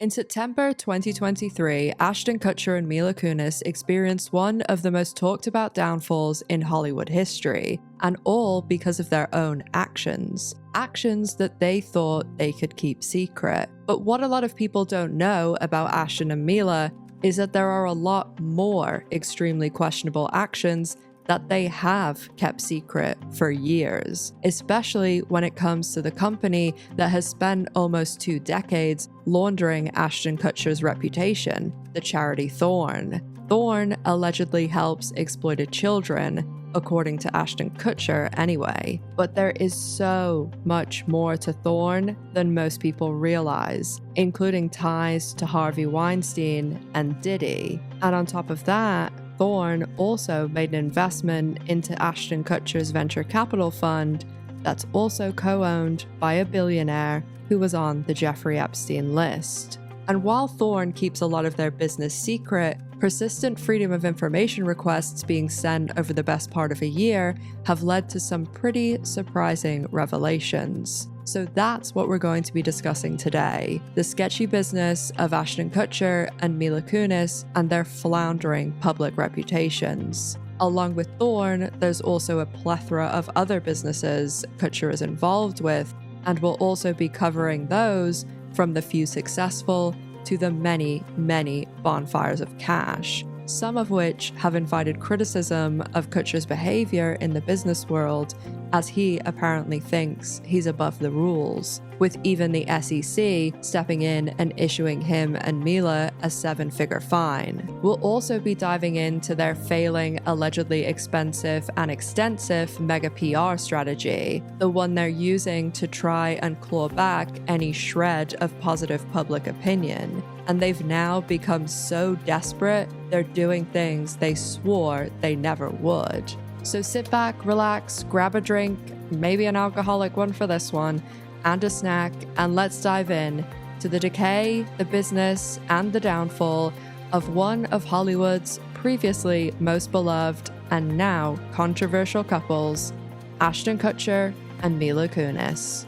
In September 2023, Ashton Kutcher and Mila Kunis experienced one of the most talked about downfalls in Hollywood history, and all because of their own actions. Actions that they thought they could keep secret. But what a lot of people don't know about Ashton and Mila is that there are a lot more extremely questionable actions that they have kept secret for years, especially when it comes to the company that has spent almost 2 decades laundering Ashton Kutcher's reputation, the charity Thorn. Thorn allegedly helps exploited children, according to Ashton Kutcher anyway. But there is so much more to Thorn than most people realize, including ties to Harvey Weinstein and Diddy. And on top of that, Thorn also made an investment into Ashton Kutcher's venture capital fund that's also co-owned by a billionaire who was on the Jeffrey Epstein list. And while Thorn keeps a lot of their business secret, persistent freedom of information requests being sent over the best part of a year have led to some pretty surprising revelations. So that's what we're going to be discussing today: the sketchy business of Ashton Kutcher and Mila Kunis and their floundering public reputations. Along with Thorn, there's also a plethora of other businesses Kutcher is involved with, and we'll also be covering those from the few successful to the many, many bonfires of cash, some of which have invited criticism of Kutcher's behaviour in the business world, as he apparently thinks he's above the rules, with even the SEC stepping in and issuing him and Mila a 7-figure fine. We'll also be diving into their failing, allegedly expensive and extensive mega PR strategy, the one they're using to try and claw back any shred of positive public opinion. And they've now become so desperate, they're doing things they swore they never would. So sit back, relax, grab a drink, maybe an alcoholic one for this one, and a snack, and let's dive in to the decay, the business, and the downfall of one of Hollywood's previously most beloved and now controversial couples, Ashton Kutcher and Mila Kunis.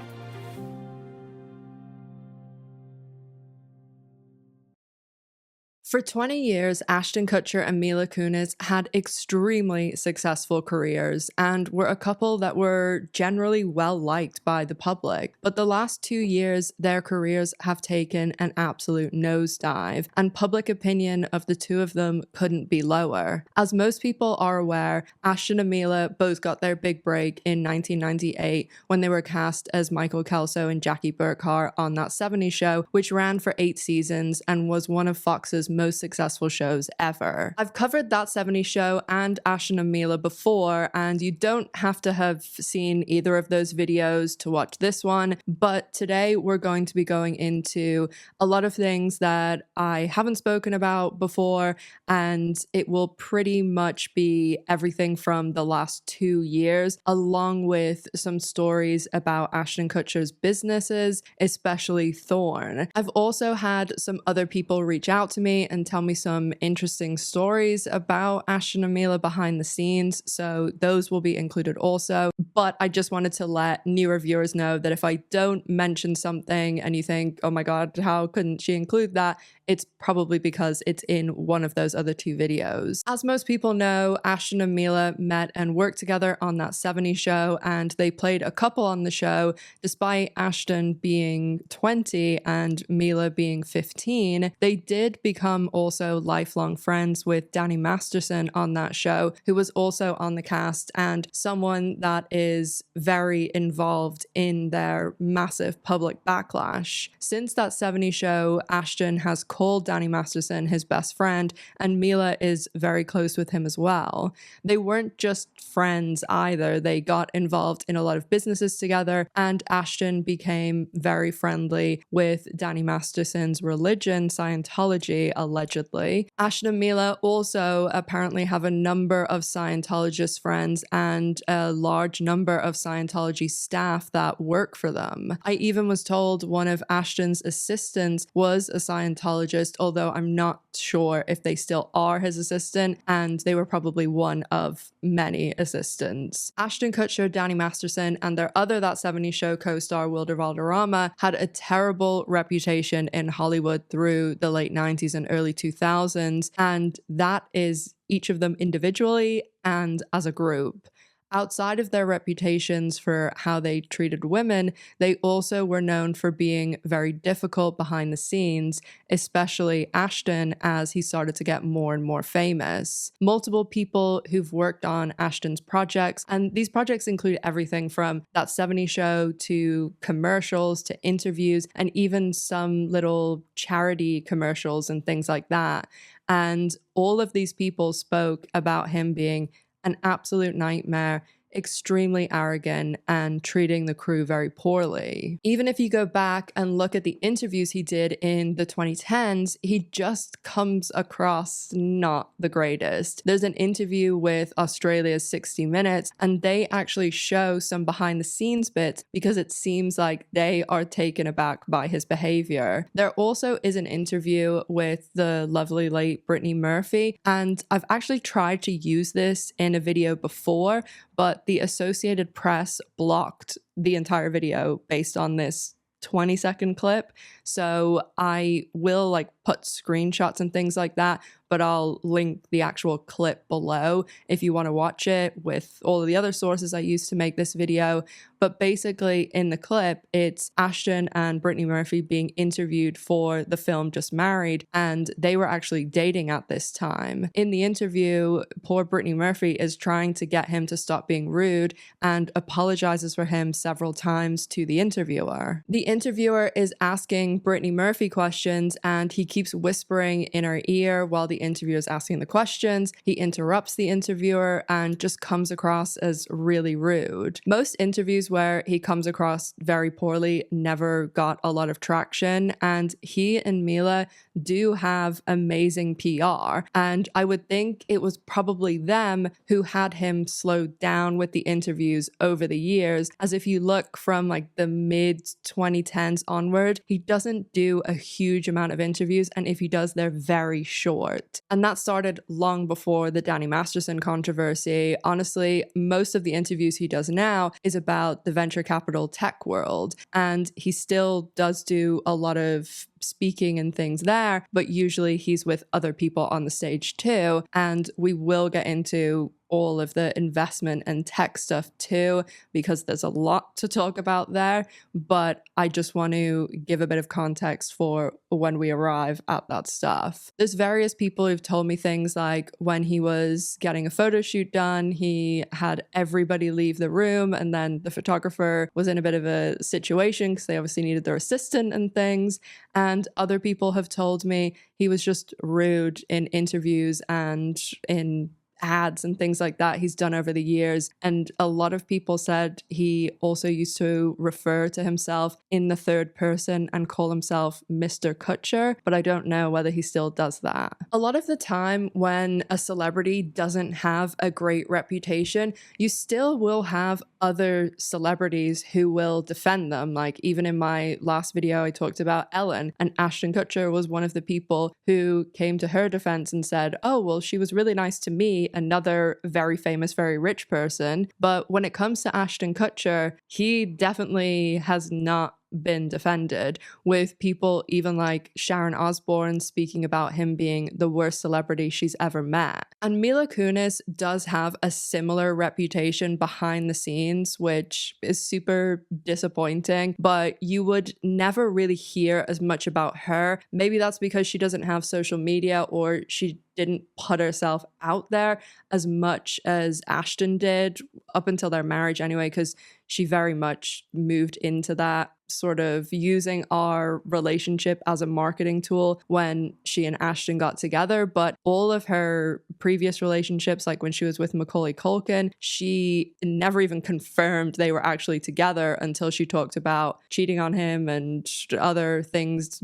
For 20 years, Ashton Kutcher and Mila Kunis had extremely successful careers and were a couple that were generally well liked by the public. But the last 2 years, their careers have taken an absolute nosedive, and public opinion of the two of them couldn't be lower. As most people are aware, Ashton and Mila both got their big break in 1998 when they were cast as Michael Kelso and Jackie Burkhart on That 70s Show, which ran for 8 seasons and was one of Fox's most successful shows ever. I've covered That 70s Show and Ashton and Mila before, and you don't have to have seen either of those videos to watch this one, but today we're going to be going into a lot of things that I haven't spoken about before, and it will pretty much be everything from the last 2 years, along with some stories about Ashton Kutcher's businesses, especially Thorn. I've also had some other people reach out to me and tell me some interesting stories about Ashton and Mila behind the scenes, so those will be included also. But I just wanted to let newer viewers know that if I don't mention something and you think, oh my god, how couldn't she include that? It's probably because it's in one of those other 2 videos. As most people know, Ashton and Mila met and worked together on That 70s Show, and they played a couple on the show despite Ashton being 20 and Mila being 15. They did become also lifelong friends with Danny Masterson on that show, who was also on the cast and someone that is very involved in their massive public backlash. Since That 70s Show, Ashton has called Danny Masterson his best friend, and Mila is very close with him as well. They weren't just friends either. They got involved in a lot of businesses together, and Ashton became very friendly with Danny Masterson's religion, Scientology, allegedly. Ashton and Mila also apparently have a number of Scientologist friends and a large number of Scientology staff that work for them. I even was told one of Ashton's assistants was a Scientologist, although I'm not sure if they still are his assistant, and they were probably one of many assistants. Ashton Kutcher, Danny Masterson, and their other That 70s Show co-star Wilder Valderrama had a terrible reputation in Hollywood through the late 90s and early 2000s, and that is each of them individually and as a group. Outside of their reputations for how they treated women, they also were known for being very difficult behind the scenes, especially Ashton as he started to get more and more famous. Multiple people who've worked on Ashton's projects, and these projects include everything from That 70s Show to commercials to interviews and even some little charity commercials and things like that. And all of these people spoke about him being an absolute nightmare, extremely arrogant, and treating the crew very poorly. Even if you go back and look at the interviews he did in the 2010s, he just comes across not the greatest. There's an interview with Australia's 60 Minutes, and they actually show some behind the scenes bits because it seems like they are taken aback by his behavior. There also is an interview with the lovely late Brittany Murphy, and I've actually tried to use this in a video before, but the Associated Press blocked the entire video based on this 20-second clip. So I will put screenshots and things like that, but I'll link the actual clip below if you want to watch it with all of the other sources I used to make this video. But basically in the clip, it's Ashton and Brittany Murphy being interviewed for the film Just Married, and they were actually dating at this time. In the interview, poor Brittany Murphy is trying to get him to stop being rude and apologizes for him several times to the interviewer. The interviewer is asking Brittany Murphy questions, and he keeps whispering in her ear while the interviewer is asking the questions. He interrupts the interviewer and just comes across as really rude. Most interviews where he comes across very poorly never got a lot of traction, and he and Mila do have amazing PR, and I would think it was probably them who had him slowed down with the interviews over the years, as if you look from the mid 2010s onward, he doesn't do a huge amount of interviews, and if he does, they're very short. And that started long before the Danny Masterson controversy. Honestly, most of the interviews he does now is about the venture capital tech world, and he still does do a lot of speaking and things there, but usually he's with other people on the stage too, and we will get into all of the investment and tech stuff too, because there's a lot to talk about there, but I just want to give a bit of context for when we arrive at that stuff. There's various people who've told me things like when he was getting a photo shoot done, he had everybody leave the room, and then the photographer was in a bit of a situation because they obviously needed their assistant and things. And other people have told me he was just rude in interviews and in ads and things like that he's done over the years. And a lot of people said he also used to refer to himself in the third person and call himself Mr. Kutcher, but I don't know whether he still does that. A lot of the time when a celebrity doesn't have a great reputation, you still will have other celebrities who will defend them. Even in my last video, I talked about Ellen, and Ashton Kutcher was one of the people who came to her defense and said, oh, well, she was really nice to me, another very famous, very rich person. But when it comes to Ashton Kutcher, he definitely has not been defended, with people even like Sharon Osbourne speaking about him being the worst celebrity she's ever met. And Mila Kunis does have a similar reputation behind the scenes, which is super disappointing, but you would never really hear as much about her. Maybe that's because she doesn't have social media, or she didn't put herself out there as much as Ashton did up until their marriage anyway, because she very much moved into that sort of using our relationship as a marketing tool when she and Ashton got together. But all of her previous relationships, like when she was with Macaulay Culkin, she never even confirmed they were actually together until she talked about cheating on him and other things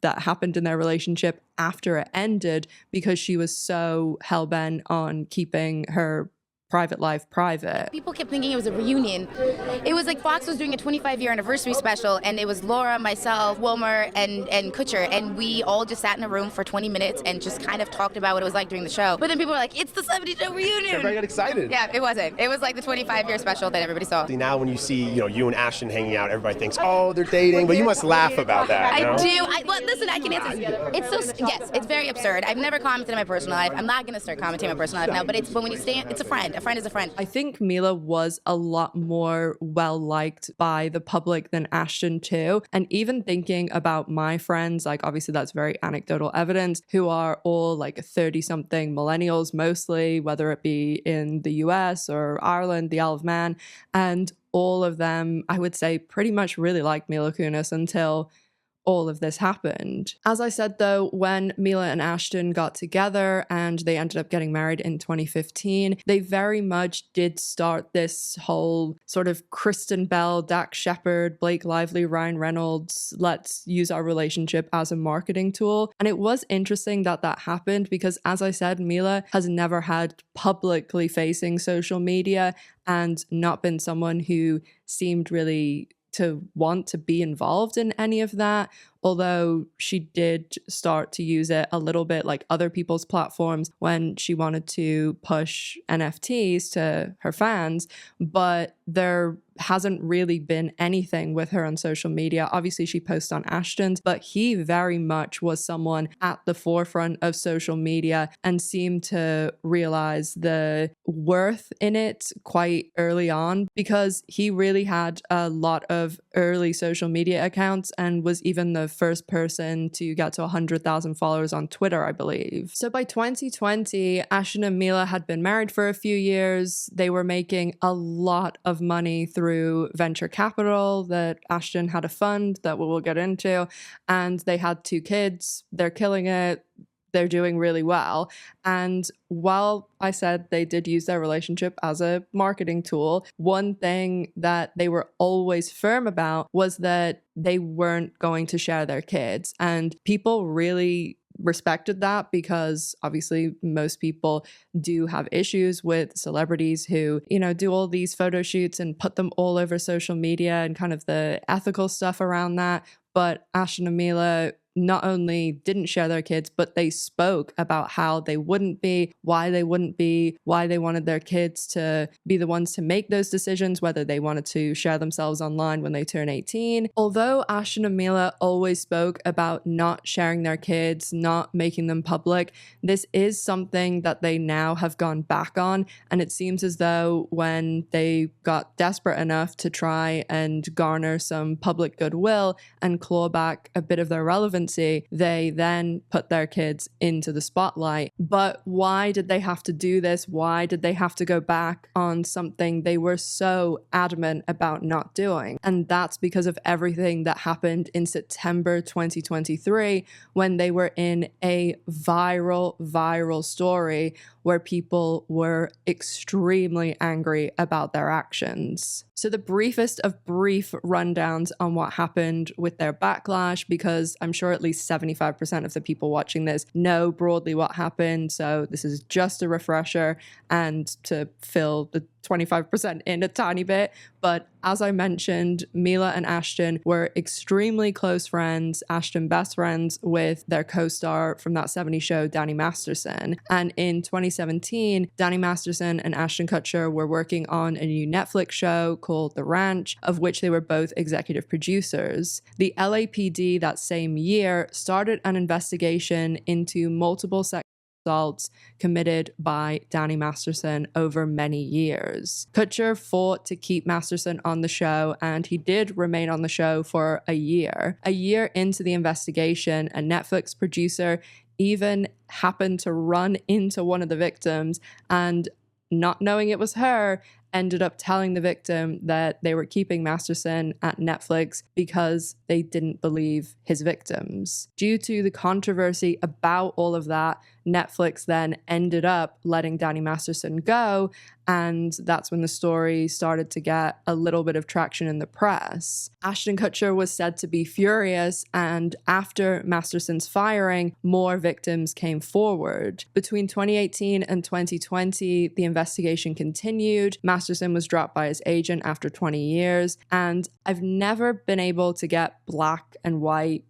that happened in their relationship after it ended, because she was so hell-bent on keeping her private life private. People kept thinking it was a reunion. It was like Fox was doing a 25-year anniversary special, and it was Laura, myself, Wilmer, and Kutcher, and we all just sat in a room for 20 minutes and just kind of talked about what it was like during the show. But then people were like, it's the 70 show reunion. Everybody got excited. Yeah, it wasn't. It was like the 25-year special that everybody saw. Now when you see, you and Ashton hanging out, everybody thinks, oh, they're dating, but you must laugh about that. I do. Well, listen, I can answer this. It's so, yes, it's very absurd. I've never commented on my personal life. I'm not going to start commenting on my personal life now, but when you stand, it's a friend. A friend is a friend. I think Mila was a lot more well-liked by the public than Ashton too. And even thinking about my friends, like obviously that's very anecdotal evidence, who are all like 30-something millennials mostly, whether it be in the US or Ireland, the Isle of Man, and all of them, I would say, pretty much really liked Mila Kunis until all of this happened. As I said though, when Mila and Ashton got together and they ended up getting married in 2015, they very much did start this whole sort of Kristen Bell, Dax Shepard, Blake Lively, Ryan Reynolds, let's use our relationship as a marketing tool. And it was interesting that that happened because, as I said, Mila has never had publicly facing social media and not been someone who seemed really to want to be involved in any of that, although she did start to use it a little bit like other people's platforms when she wanted to push NFTs to her fans, but there hasn't really been anything with her on social media. Obviously, she posts on Ashton's, but he very much was someone at the forefront of social media and seemed to realize the worth in it quite early on, because he really had a lot of early social media accounts and was even the first person to get to 100,000 followers on Twitter, I believe. So by 2020, Ashton and Mila had been married for a few years. They were making a lot of money through venture capital that Ashton had a fund that we will get into, and they had 2 kids. They're killing it. They're doing really well. And while I said they did use their relationship as a marketing tool, one thing that they were always firm about was that they weren't going to share their kids. And people really respected that, because obviously most people do have issues with celebrities who, do all these photo shoots and put them all over social media and kind of the ethical stuff around that. But Ashton and Mila not only didn't share their kids, but they spoke about how they wouldn't be, why they wouldn't be, why they wanted their kids to be the ones to make those decisions, whether they wanted to share themselves online when they turn 18. Although Ashton and Mila always spoke about not sharing their kids, not making them public, this is something that they now have gone back on. And it seems as though when they got desperate enough to try and garner some public goodwill and claw back a bit of their relevance, they then put their kids into the spotlight. But why did they have to do this? Why did they have to go back on something they were so adamant about not doing? And that's because of everything that happened in September 2023, when they were in a viral story where people were extremely angry about their actions. So the briefest of brief rundowns on what happened with their backlash, because I'm sure at least 75% of the people watching this know broadly what happened. So this is just a refresher and to fill the 25% in a tiny bit. But as I mentioned, Mila and Ashton were extremely close friends, Ashton best friends with their co-star from that 70s show, Danny Masterson. And in 2017, Danny Masterson and Ashton Kutcher were working on a new Netflix show called The Ranch, of which they were both executive producers. The LAPD that same year started an investigation into multiple sexual assaults committed by Danny Masterson over many years. Kutcher fought to keep Masterson on the show, and he did remain on the show for a year. A year into the investigation, a Netflix producer even happened to run into one of the victims, and not knowing it was her, ended up telling the victim that they were keeping Masterson at Netflix because they didn't believe his victims. Due to the controversy about all of that, Netflix then ended up letting Danny Masterson go, and that's when the story started to get a little bit of traction in the press. Ashton Kutcher was said to be furious, and after Masterson's firing, more victims came forward. Between 2018 and 2020, the investigation continued. Masterson was dropped by his agent after 20 years, and I've never been able to get black and white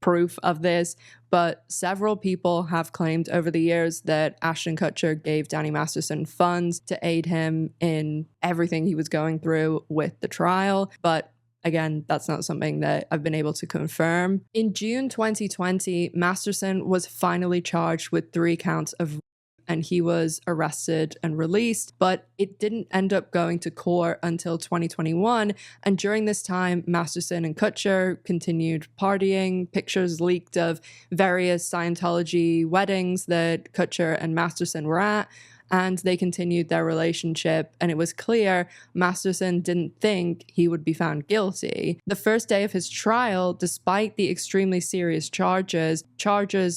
proof of this, but several people have claimed over the years that Ashton Kutcher gave Danny Masterson funds to aid him in everything he was going through with the trial. But again, that's not something that I've been able to confirm. In June 2020, Masterson was finally charged with 3 counts of and he was arrested and released, but it didn't end up going to court until 2021. And during this time, Masterson and Kutcher continued partying. Pictures leaked of various Scientology weddings that Kutcher and Masterson were at, and they continued their relationship, and it was clear Masterson didn't think he would be found guilty. The first day of his trial, despite the extremely serious charges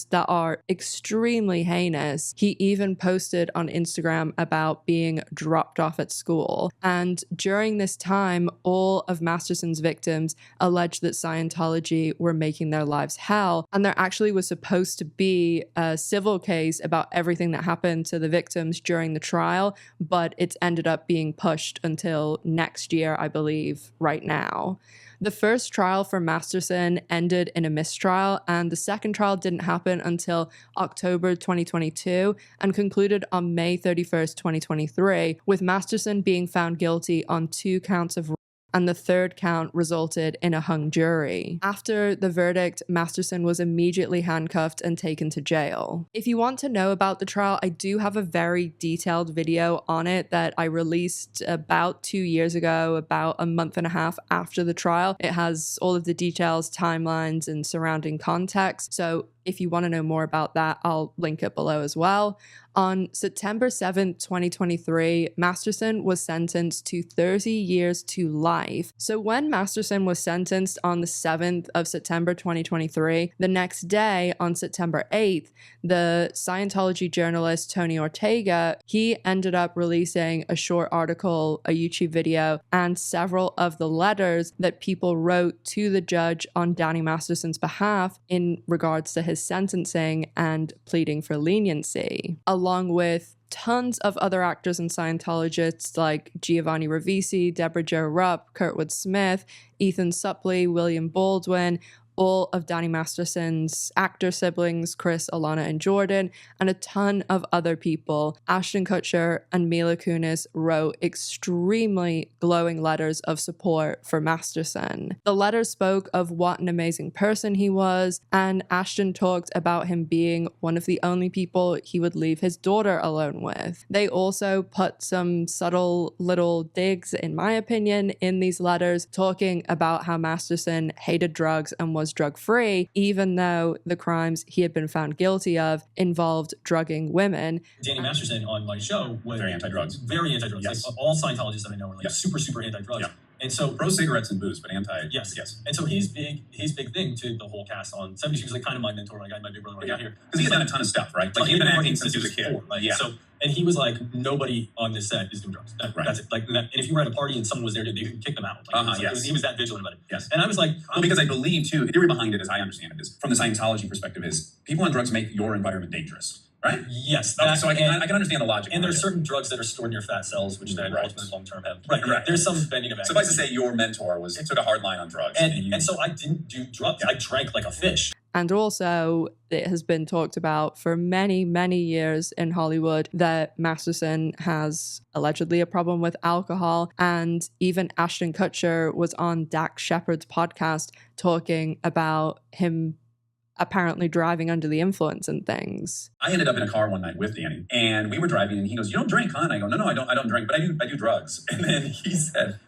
that are extremely heinous, he even posted on Instagram about being dropped off at school. And during this time, all of Masterson's victims alleged that Scientology were making their lives hell, and there actually was supposed to be a civil case about everything that happened to the victims during the trial, but it's ended up being pushed until next year, I believe, right now. The first trial for Masterson ended in a mistrial, and the second trial didn't happen until October 2022 and concluded on May 31st, 2023, with Masterson being found guilty on 2 counts of and the third count resulted in a hung jury. After the verdict, Masterson was immediately handcuffed and taken to jail. If you want to know about the trial, I do have a very detailed video on it that I released about 2 years ago, about a month and a half after the trial. It has all of the details, timelines, and surrounding context. So if you want to know more about that, I'll link it below as well. On September 7th, 2023, Masterson was sentenced to 30 years to life. So when Masterson was sentenced on the 7th of September 2023, the next day, on September 8th, the Scientology journalist Tony Ortega, he ended up releasing a short article, a YouTube video, and several of the letters that people wrote to the judge on Danny Masterson's behalf in regards to his sentencing and pleading for leniency, along with tons of other actors and Scientologists like Giovanni Ribisi, Deborah Jo Rupp, Kurtwood Smith, Ethan Suplee, William Baldwin, all of Danny Masterson's actor siblings, Chris, Alana, and Jordan, and a ton of other people. Ashton Kutcher and Mila Kunis wrote extremely glowing letters of support for Masterson. The letters spoke of what an amazing person he was, and Ashton talked about him being one of the only people he would leave his daughter alone with. They also put some subtle little digs, in my opinion, in these letters, talking about how Masterson hated drugs and was drug-free, even though the crimes he had been found guilty of involved drugging women. Danny Masterson on my show was very anti-drugs. Very anti-drugs. Yes. Like, all Scientologists that I know are like super, super anti-drugs. Yeah. And so pro cigarettes and booze, but anti. Yes. Yes. And so his big thing to the whole cast on 70. He was like kind of my mentor when I got my big brother when I got here. Because he's done a ton of stuff, right? Like he's been acting since he was a kid. Yeah. So, and he was like, nobody on this set is doing drugs. Right. That's it. Like, and if you were at a party and someone was there, they could kick them out. Like, Yes. He was that vigilant about it. Yes. And I was like, well, because I believe too, the theory behind it, as I understand it, is from the Scientology perspective, is people on drugs make your environment dangerous. Right? Yes. Okay, so I can understand the logic. And there's certain drugs that are stored in your fat cells, which then ultimately long-term have. Right. There's some bending of. Suffice to say, your mentor took a hard line on drugs. And so I didn't do drugs. I drank like a fish. And also, it has been talked about for many, many years in Hollywood that Masterson has allegedly a problem with alcohol. And even Ashton Kutcher was on Dax Shepard's podcast talking about him apparently driving under the influence and things. I ended up in a car one night with Danny, and we were driving, and he goes, "You don't drink, huh?" And I go, No, I don't drink, but I do drugs." And then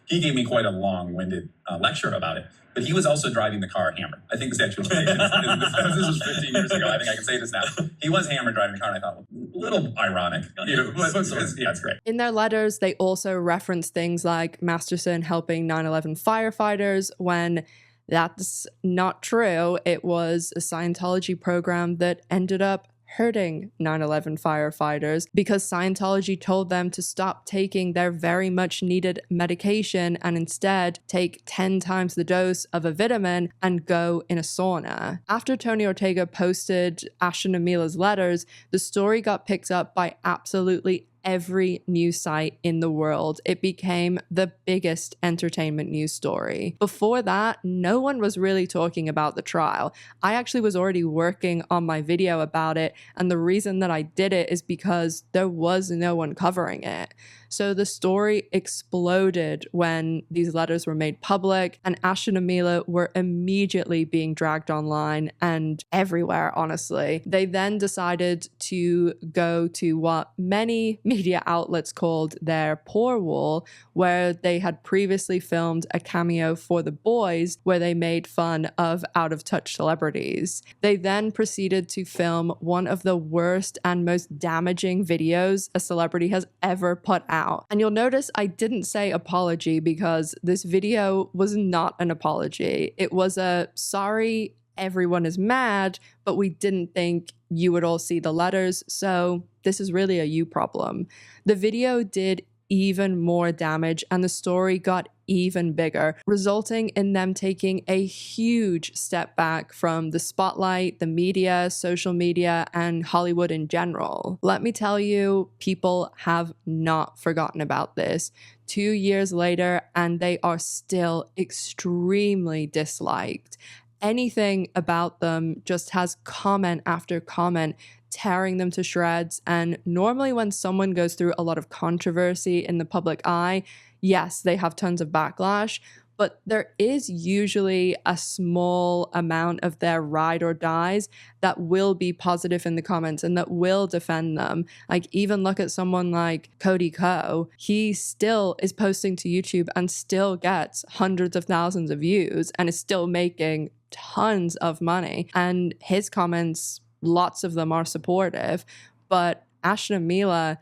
he gave me quite a long-winded lecture about it. but he was also driving the car hammered. I think the statute of limitations, this was 15 years ago. I think I can say this now. He was hammered driving the car, and I thought, a little ironic. It's great. In their letters, they also reference things like Masterson helping 9/11 firefighters when that's not true. It was a Scientology program that ended up hurting 9/11 firefighters because Scientology told them to stop taking their very much needed medication and instead take 10 times the dose of a vitamin and go in a sauna. After Tony Ortega posted Ashton and Mila's letters, the story got picked up by absolutely every news site in the world. It became the biggest entertainment news story. Before that, no one was really talking about the trial. I actually was already working on my video about it, and the reason that I did it is because there was no one covering it. So the story exploded when these letters were made public, and Ashton and Mila were immediately being dragged online and everywhere, honestly. They then decided to go to what many media outlets called their poor wall, where they had previously filmed a cameo for The Boys where they made fun of out-of-touch celebrities. They then proceeded to film one of the worst and most damaging videos a celebrity has ever put out. And you'll notice I didn't say apology because this video was not an apology. It was a sorry, everyone is mad, but we didn't think you would all see the letters, so this is really a you problem. The video did even more damage and the story got even bigger, resulting in them taking a huge step back from the spotlight, the media, social media, and Hollywood in general. Let me tell you, people have not forgotten about this. 2 years later, and they are still extremely disliked. Anything about them just has comment after comment tearing them to shreds. And normally when someone goes through a lot of controversy in the public eye, yes, they have tons of backlash, but there is usually a small amount of their ride or dies that will be positive in the comments and that will defend them. Like, even look at someone like Cody Ko. He still is posting to YouTube and still gets hundreds of thousands of views and is still making tons of money. And his comments, lots of them are supportive, but Ashton and Mila,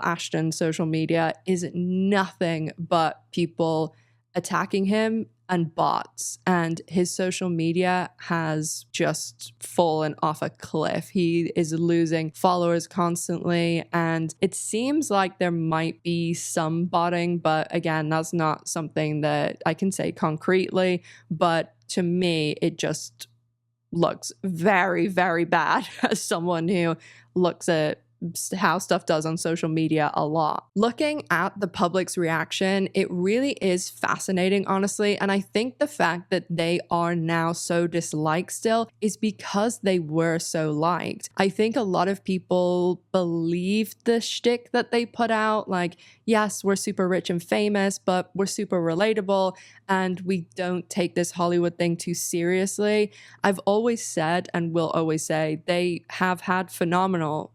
Ashton's social media is nothing but people attacking him and bots, and his social media has just fallen off a cliff. He is losing followers constantly, and it seems like there might be some botting, but again, that's not something that I can say concretely, but to me, it just looks very, very bad as someone who looks at how stuff does on social media a lot. Looking at the public's reaction, it really is fascinating, honestly. And I think the fact that they are now so disliked still is because they were so liked. I think a lot of people believed the shtick that they put out. Like, yes, we're super rich and famous, but we're super relatable and we don't take this Hollywood thing too seriously. I've always said and will always say they have had phenomenal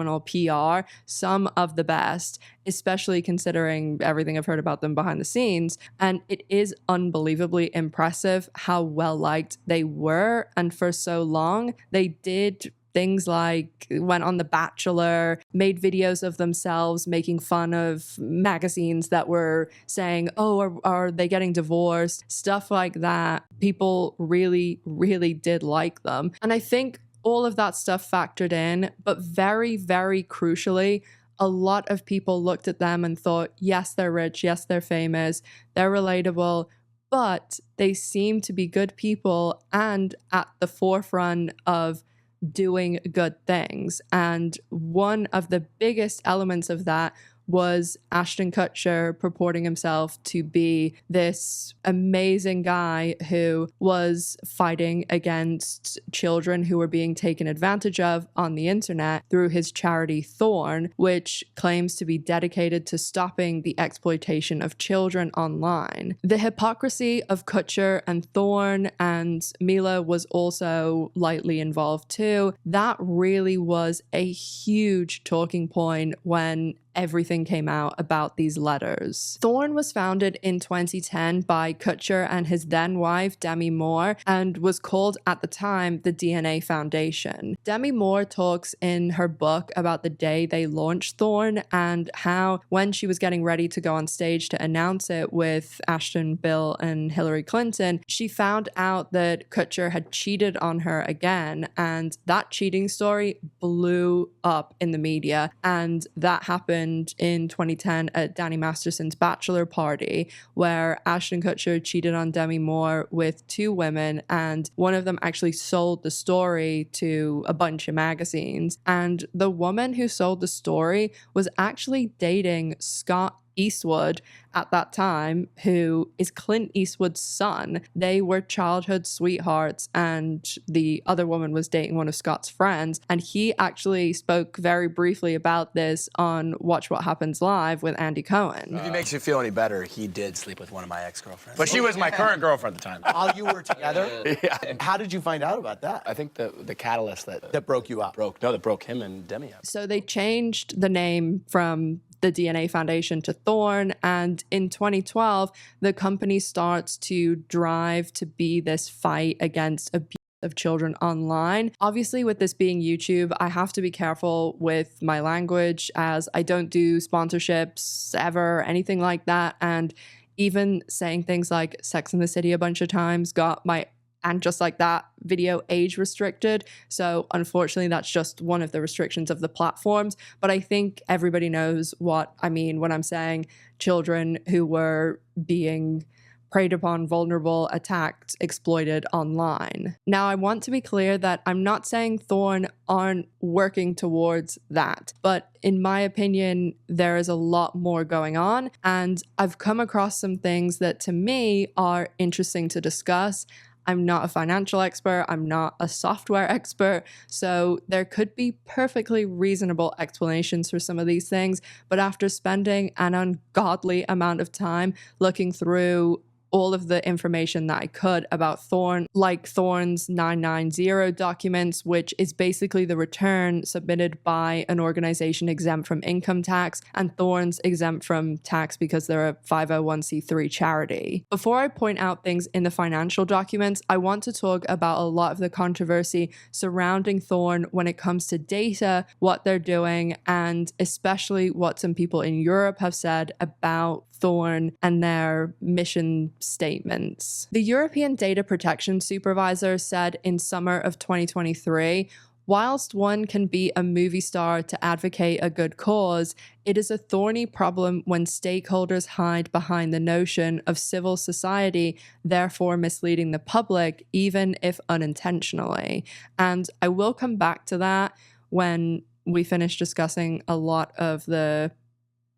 PR, some of the best, especially considering everything I've heard about them behind the scenes. And it is unbelievably impressive how well liked they were. And for so long, they did things like went on The Bachelor, made videos of themselves making fun of magazines that were saying, oh, are they getting divorced? Stuff like that. People really, really did like them. And I think all of that stuff factored in, but very, very crucially, a lot of people looked at them and thought, yes, they're rich, yes, they're famous, they're relatable, but they seem to be good people and at the forefront of doing good things. And one of the biggest elements of that was Ashton Kutcher purporting himself to be this amazing guy who was fighting against children who were being taken advantage of on the internet through his charity Thorn, which claims to be dedicated to stopping the exploitation of children online. The hypocrisy of Kutcher and Thorn, and Mila was also lightly involved too, that really was a huge talking point when everything came out about these letters. Thorn was founded in 2010 by Kutcher and his then wife, Demi Moore, and was called at the time the DNA Foundation. Demi Moore talks in her book about the day they launched Thorn and how when she was getting ready to go on stage to announce it with Ashton, Bill, and Hillary Clinton, she found out that Kutcher had cheated on her again, and that cheating story blew up in the media, and that happened in 2010 at Danny Masterson's bachelor party, where Ashton Kutcher cheated on Demi Moore with 2 women, and one of them actually sold the story to a bunch of magazines. And the woman who sold the story was actually dating Scott Eastwood at that time, who is Clint Eastwood's son. They were childhood sweethearts, and the other woman was dating one of Scott's friends. And he actually spoke very briefly about this on Watch What Happens Live with Andy Cohen. If it makes you feel any better, he did sleep with one of my ex-girlfriends. But she was my current girlfriend at the time. While you were together? Yeah. How did you find out about that? I think the catalyst that broke you up. That broke him and Demi up. So they changed the name from the DNA Foundation to Thorn, and in 2012, the company starts to drive to be this fight against abuse of children online. Obviously, with this being YouTube, I have to be careful with my language, as I don't do sponsorships ever, anything like that, and even saying things like Sex and the City a bunch of times got my and just like that video age restricted. So unfortunately, that's just one of the restrictions of the platforms. But I think everybody knows what I mean when I'm saying children who were being preyed upon, vulnerable, attacked, exploited online. Now, I want to be clear that I'm not saying Thorn aren't working towards that, but in my opinion, there is a lot more going on, and I've come across some things that to me are interesting to discuss. I'm not a financial expert, I'm not a software expert, so there could be perfectly reasonable explanations for some of these things, but after spending an ungodly amount of time looking through all of the information that I could about Thorn, like Thorn's 990 documents, which is basically the return submitted by an organization exempt from income tax, and Thorn's exempt from tax because they're a 501c3 charity. Before I point out things in the financial documents, I want to talk about a lot of the controversy surrounding Thorn when it comes to data, what they're doing, and especially what some people in Europe have said about Thorn and their mission statements. The European Data Protection Supervisor said in summer of 2023, whilst one can be a movie star to advocate a good cause, it is a thorny problem when stakeholders hide behind the notion of civil society, therefore misleading the public, even if unintentionally. And I will come back to that when we finish discussing a lot of the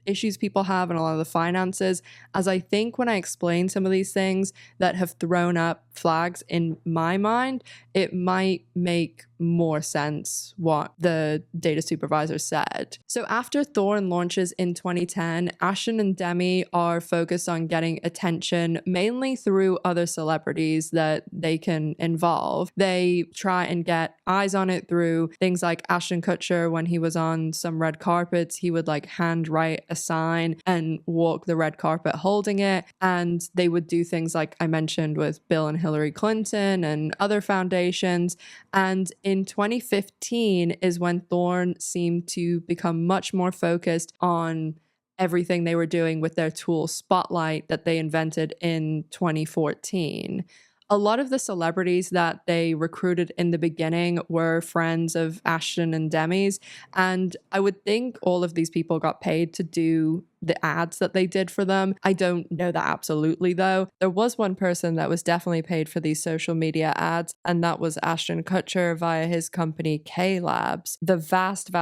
issues people have and a lot of the finances, as I think when I explain some of these things that have thrown up flags in my mind, it might make more sense what the data supervisor said. So after Thorn launches in 2010, Ashton and Demi are focused on getting attention mainly through other celebrities that they can involve. They try and get eyes on it through things like Ashton Kutcher. When he was on some red carpets, he would like handwrite a sign and walk the red carpet holding it. And they would do things like I mentioned with Bill and Hillary Clinton and other foundations. And in 2015 is when Thorn seemed to become much more focused on everything they were doing with their tool Spotlight that they invented in 2014. A lot of the celebrities that they recruited in the beginning were friends of Ashton and Demi's, and I would think all of these people got paid to do the ads that they did for them. I don't know that absolutely though. There was one person that was definitely paid for these social media ads, and that was Ashton Kutcher via his company K Labs. The vast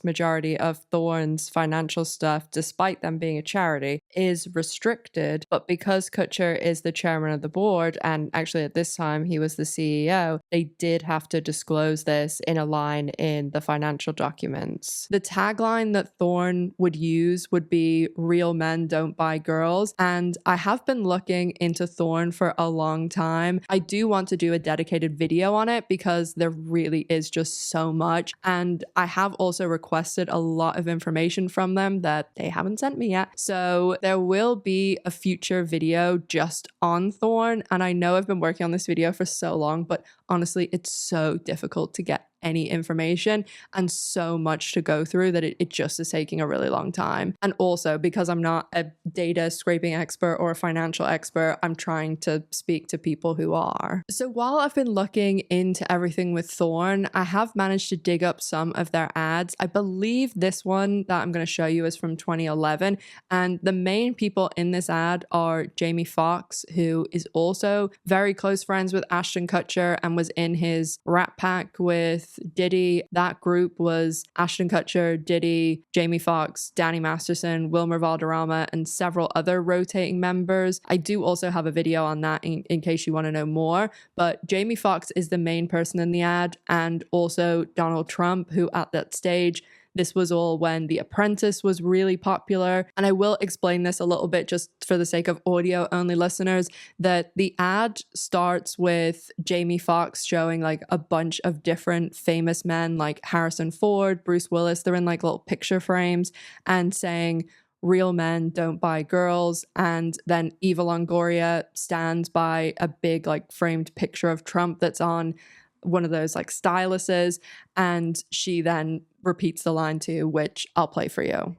majority of Thorn's financial stuff, despite them being a charity, is restricted, but because Kutcher is the chairman of the board, and actually at this time he was the CEO, they did have to disclose this in a line in the financial documents. The tagline that Thorn would use would be be Real Men Don't Buy Girls. And I have been looking into Thorn for a long time. I do want to do a dedicated video on it because there really is just so much. And I have also requested a lot of information from them that they haven't sent me yet. So there will be a future video just on Thorn. And I know I've been working on this video for so long, but honestly, it's so difficult to get any information and so much to go through that it just is taking a really long time. And also because I'm not a data scraping expert or a financial expert, I'm trying to speak to people who are. So while I've been looking into everything with Thorn, I have managed to dig up some of their ads. I believe this one that I'm going to show you is from 2011. And the main people in this ad are Jamie Foxx, who is also very close friends with Ashton Kutcher and was in his Rat Pack with Diddy. That group was Ashton Kutcher, Diddy, Jamie Foxx, Danny Masterson, Wilmer Valderrama, and several other rotating members. I do also have a video on that in case you want to know more, but Jamie Foxx is the main person in the ad, and also Donald Trump, who at that stage, this was all when The Apprentice was really popular. And I will explain this a little bit just for the sake of audio only listeners, that the ad starts with Jamie Foxx showing like a bunch of different famous men like Harrison Ford, Bruce Willis. They're in like little picture frames and saying, "Real men don't buy girls." And then Eva Longoria stands by a big like framed picture of Trump that's on one of those like styluses, and she then repeats the line too, which I'll play for you.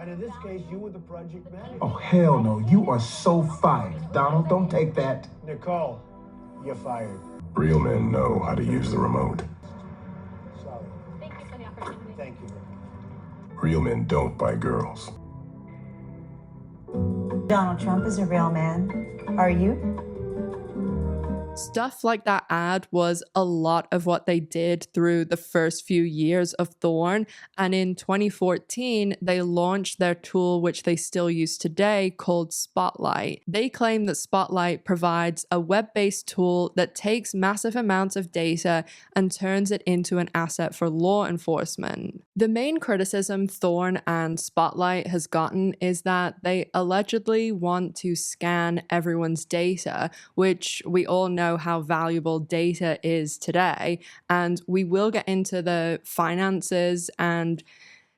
And in this case, you were the project manager. Oh, hell no. You are so fired. Donald, don't take that. Nicole, you're fired. Real men know how to use the remote. Sorry. Thank you for the opportunity. Thank you. Real men don't buy girls. Donald Trump is a real man. Are you? Stuff like that ad was a lot of what they did through the first few years of Thorn. And in 2014, they launched their tool, which they still use today, called Spotlight. They claim that Spotlight provides a web-based tool that takes massive amounts of data and turns it into an asset for law enforcement. The main criticism Thorn and Spotlight has gotten is that they allegedly want to scan everyone's data, which we all know how valuable data is today. And we will get into the finances and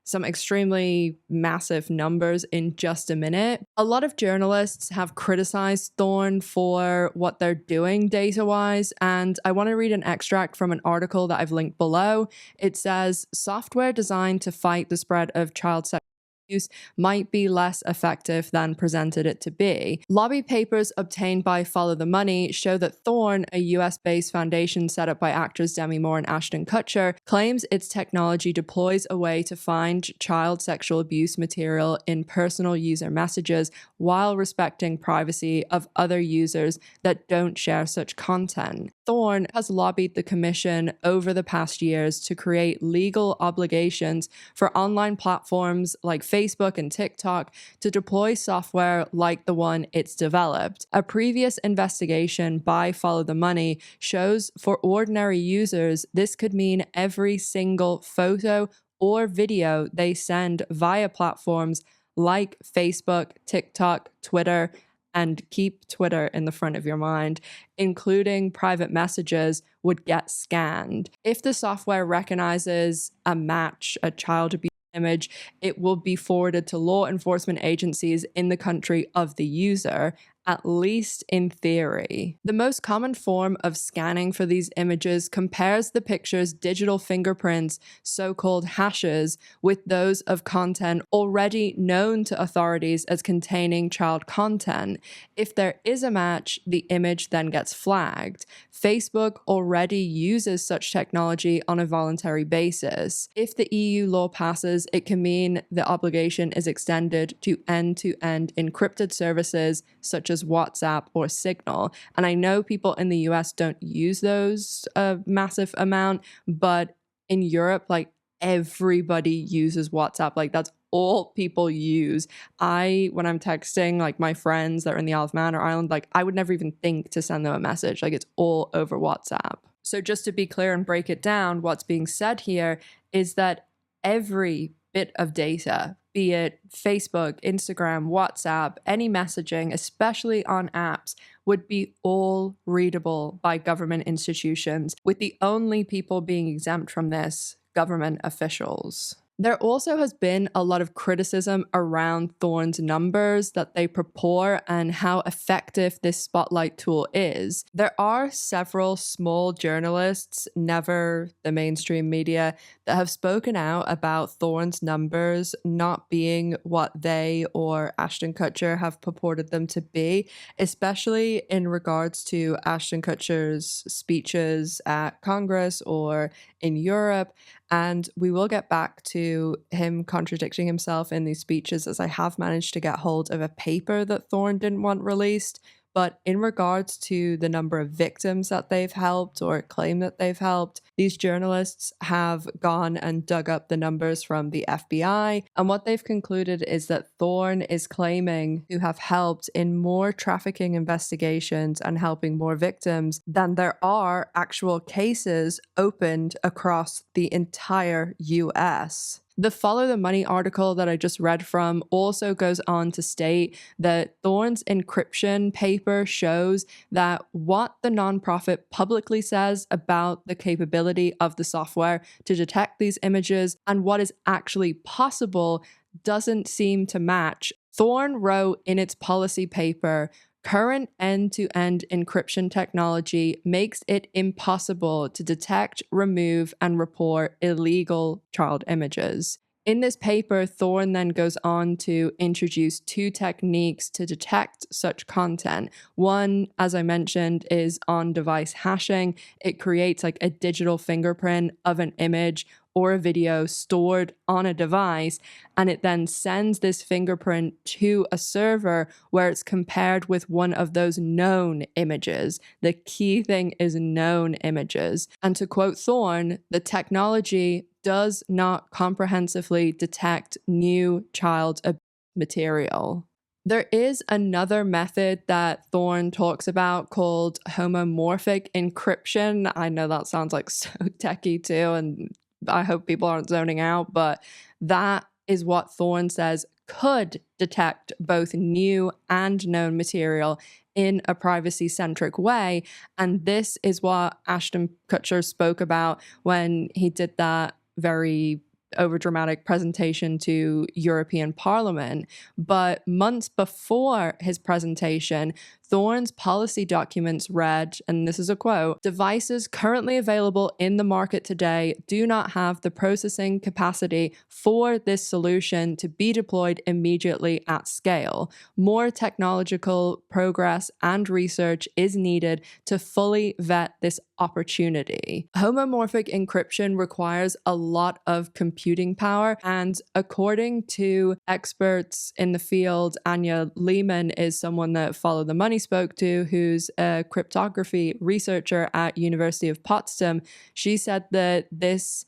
some extremely massive numbers in just a minute. A lot of journalists have criticized Thorn for what they're doing data-wise, and I want to read an extract from an article that I've linked below. It says, "Software designed to fight the spread of child sexual use might be less effective than presented it to be. Lobby papers obtained by Follow the Money show that Thorn, a US-based foundation set up by actors Demi Moore and Ashton Kutcher, claims its technology deploys a way to find child sexual abuse material in personal user messages while respecting privacy of other users that don't share such content. Thorn has lobbied the commission over the past years to create legal obligations for online platforms like Facebook and TikTok to deploy software like the one it's developed. A previous investigation by Follow the Money shows for ordinary users, this could mean every single photo or video they send via platforms like Facebook, TikTok, Twitter, and keep Twitter in the front of your mind, including private messages, would get scanned. If the software recognizes a match, a child abuse image, it will be forwarded to law enforcement agencies in the country of the user, at least in theory. The most common form of scanning for these images compares the picture's digital fingerprints, so-called hashes, with those of content already known to authorities as containing child content. If there is a match, the image then gets flagged. Facebook already uses such technology on a voluntary basis. If the EU law passes, it can mean the obligation is extended to end-to-end encrypted services such as WhatsApp or Signal. And I know people in the US don't use those a massive amount, but in Europe, like everybody uses WhatsApp. Like that's all people use. When I'm texting like my friends that are in the Isle of Man or Ireland, like I would never even think to send them a message. Like it's all over WhatsApp. So just to be clear and break it down, what's being said here is that every bit of data be it Facebook, Instagram, WhatsApp, any messaging, especially on apps, would be all readable by government institutions, with the only people being exempt from this government officials. There also has been a lot of criticism around Thorn's numbers that they purport and how effective this spotlight tool is. There are several small journalists, never the mainstream media, that have spoken out about Thorn's numbers not being what they or Ashton Kutcher have purported them to be, especially in regards to Ashton Kutcher's speeches at Congress or in Europe. And we will get back to him contradicting himself in these speeches, as I have managed to get hold of a paper that Thorn didn't want released. But in regards to the number of victims that they've helped or claim that they've helped, these journalists have gone and dug up the numbers from the FBI. And what they've concluded is that Thorn is claiming to have helped in more trafficking investigations and helping more victims than there are actual cases opened across the entire US. The Follow the Money article that I just read from also goes on to state that Thorn's encryption paper shows that what the nonprofit publicly says about the capability of the software to detect these images and what is actually possible doesn't seem to match. Thorn wrote in its policy paper, current end-to-end encryption technology makes it impossible to detect, remove, and report illegal child images. In this paper, Thorn then goes on to introduce two techniques to detect such content. One, as I mentioned, is on-device hashing. It creates like a digital fingerprint of an image or a video stored on a device, and it then sends this fingerprint to a server where it's compared with one of those known images. The key thing is known images. And to quote Thorn, the technology does not comprehensively detect new child abuse material. There is another method that Thorn talks about called homomorphic encryption. I know that sounds like so techie too, and I hope people aren't zoning out, but that is what Thorn says could detect both new and known material in a privacy-centric way. And this is what Ashton Kutcher spoke about when he did that very overdramatic presentation to European Parliament. But months before his presentation, Thorn's policy documents read, and this is a quote, "Devices currently available in the market today do not have the processing capacity for this solution to be deployed immediately at scale. More technological progress and research is needed to fully vet this opportunity." Homomorphic encryption requires a lot of computing power, and according to experts in the field, Anya Lehman is someone that Follow the Money spoke to, who's a cryptography researcher at University of Potsdam. She said that this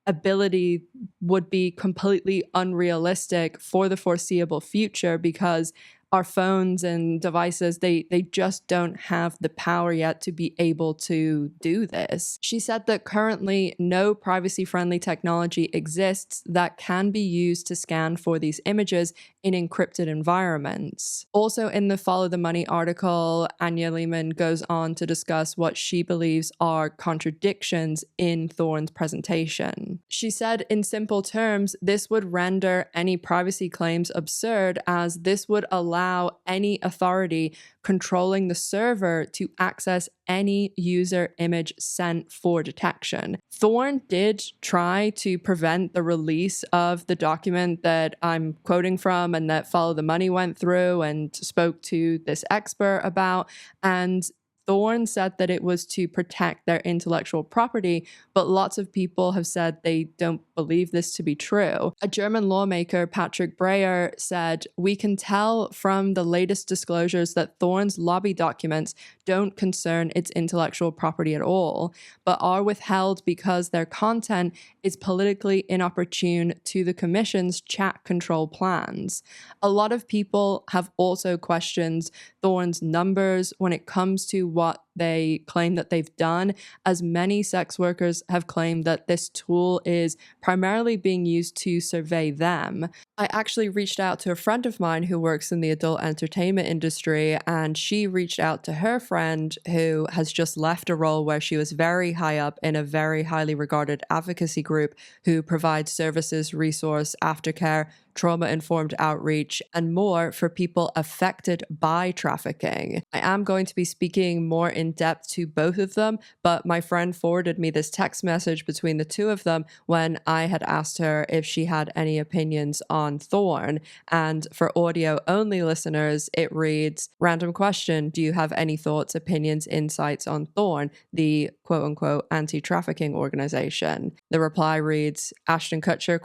ability would be completely unrealistic for the foreseeable future because our phones and devices, they just don't have the power yet to be able to do this. She said that currently no privacy-friendly technology exists that can be used to scan for these images in encrypted environments. Also in the Follow the Money article, Anya Lehman goes on to discuss what she believes are contradictions in Thorn's presentation. She said, in simple terms, this would render any privacy claims absurd, as this would allow any authority controlling the server to access any user image sent for detection. Thorn did try to prevent the release of the document that I'm quoting from and that Follow the Money went through and spoke to this expert about, and Thorn said that it was to protect their intellectual property, but lots of people have said they don't believe this to be true. A German lawmaker, Patrick Breyer, said, "We can tell from the latest disclosures that Thorn's lobby documents don't concern its intellectual property at all, but are withheld because their content is politically inopportune to the Commission's chat control plans." A lot of people have also questioned Thorn's numbers when it comes to what they claim that they've done, as many sex workers have claimed that this tool is primarily being used to survey them. I actually reached out to a friend of mine who works in the adult entertainment industry, and she reached out to her friend who has just left a role where she was very high up in a very highly regarded advocacy group who provides services, resource, aftercare, trauma-informed outreach, and more for people affected by trafficking. I am going to be speaking more in depth to both of them, but my friend forwarded me this text message between the two of them when I had asked her if she had any opinions on Thorn. And for audio-only listeners, it reads, random question, do you have any thoughts, opinions, insights on Thorn, the quote-unquote anti-trafficking organization? The reply reads, Ashton Kutcher, ?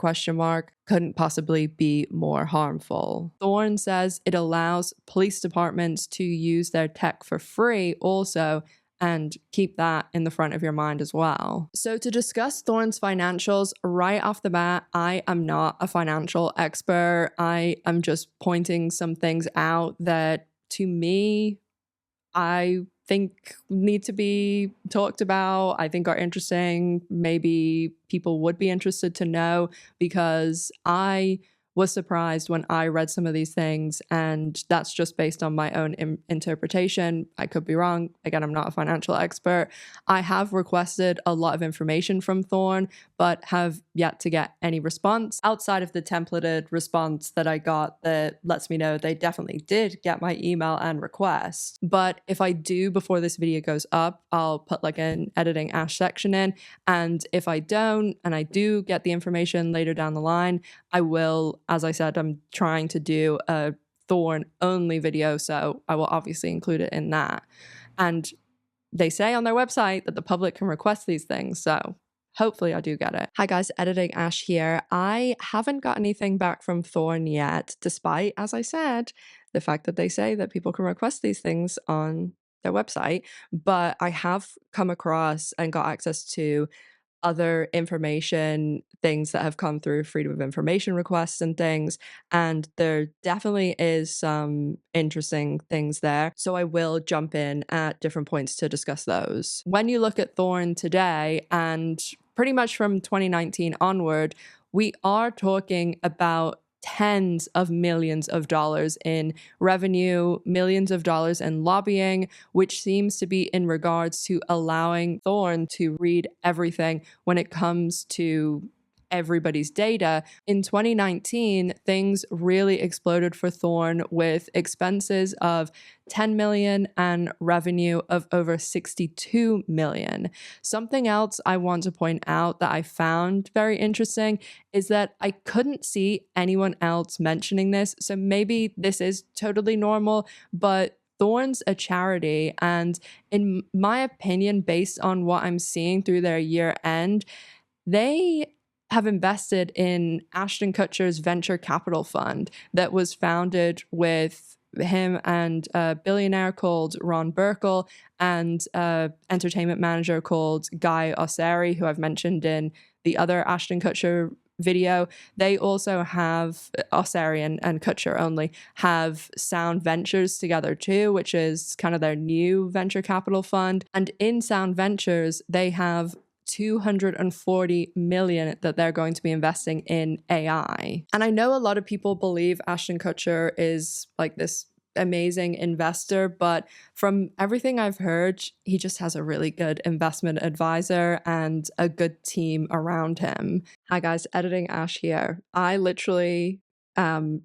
Couldn't possibly be more harmful. Thorn says it allows police departments to use their tech for free also, and keep that in the front of your mind as well. So to discuss Thorn's financials right off the bat, I am not a financial expert. I am just pointing some things out that to me, I think need to be talked about, I think are interesting, maybe people would be interested to know, because I was surprised when I read some of these things, and that's just based on my own interpretation. I could be wrong. Again, I'm not a financial expert. I have requested a lot of information from Thorn, but have yet to get any response outside of the templated response that I got that lets me know they definitely did get my email and request. But if I do before this video goes up, I'll put like an editing Ash section in, and if I don't and I do get the information later down the line, I will, as I said, I'm trying to do a Thorn only video, so I will obviously include it in that. And they say on their website that the public can request these things, so hopefully I do get it. Hi guys, editing Ash here. I haven't got anything back from Thorn yet, despite, as I said, the fact that they say that people can request these things on their website, but I have come across and got access to other information, things that have come through freedom of information requests and things, and there definitely is some interesting things there, so I will jump in at different points to discuss those. When you look at Thorn today, and pretty much from 2019 onward, we are talking about tens of millions of dollars in revenue, millions of dollars in lobbying, which seems to be in regards to allowing Thorn to read everything when it comes to everybody's data. In 2019, things really exploded for Thorn with expenses of 10 million and revenue of over 62 million. Something else I want to point out that I found very interesting is that I couldn't see anyone else mentioning this, so maybe this is totally normal, but Thorn's a charity, and in my opinion, based on what I'm seeing through their year end, they have invested in Ashton Kutcher's venture capital fund that was founded with him and a billionaire called Ron Burkle and an entertainment manager called Guy Osseri, who I've mentioned in the other Ashton Kutcher video. They also have, Osseri and Kutcher only, have Sound Ventures together too, which is kind of their new venture capital fund. And in Sound Ventures, they have 240 million that they're going to be investing in AI. And I know a lot of people believe Ashton Kutcher is like this amazing investor, but from everything I've heard, he just has a really good investment advisor and a good team around him. Hi guys, editing Ash here. I literally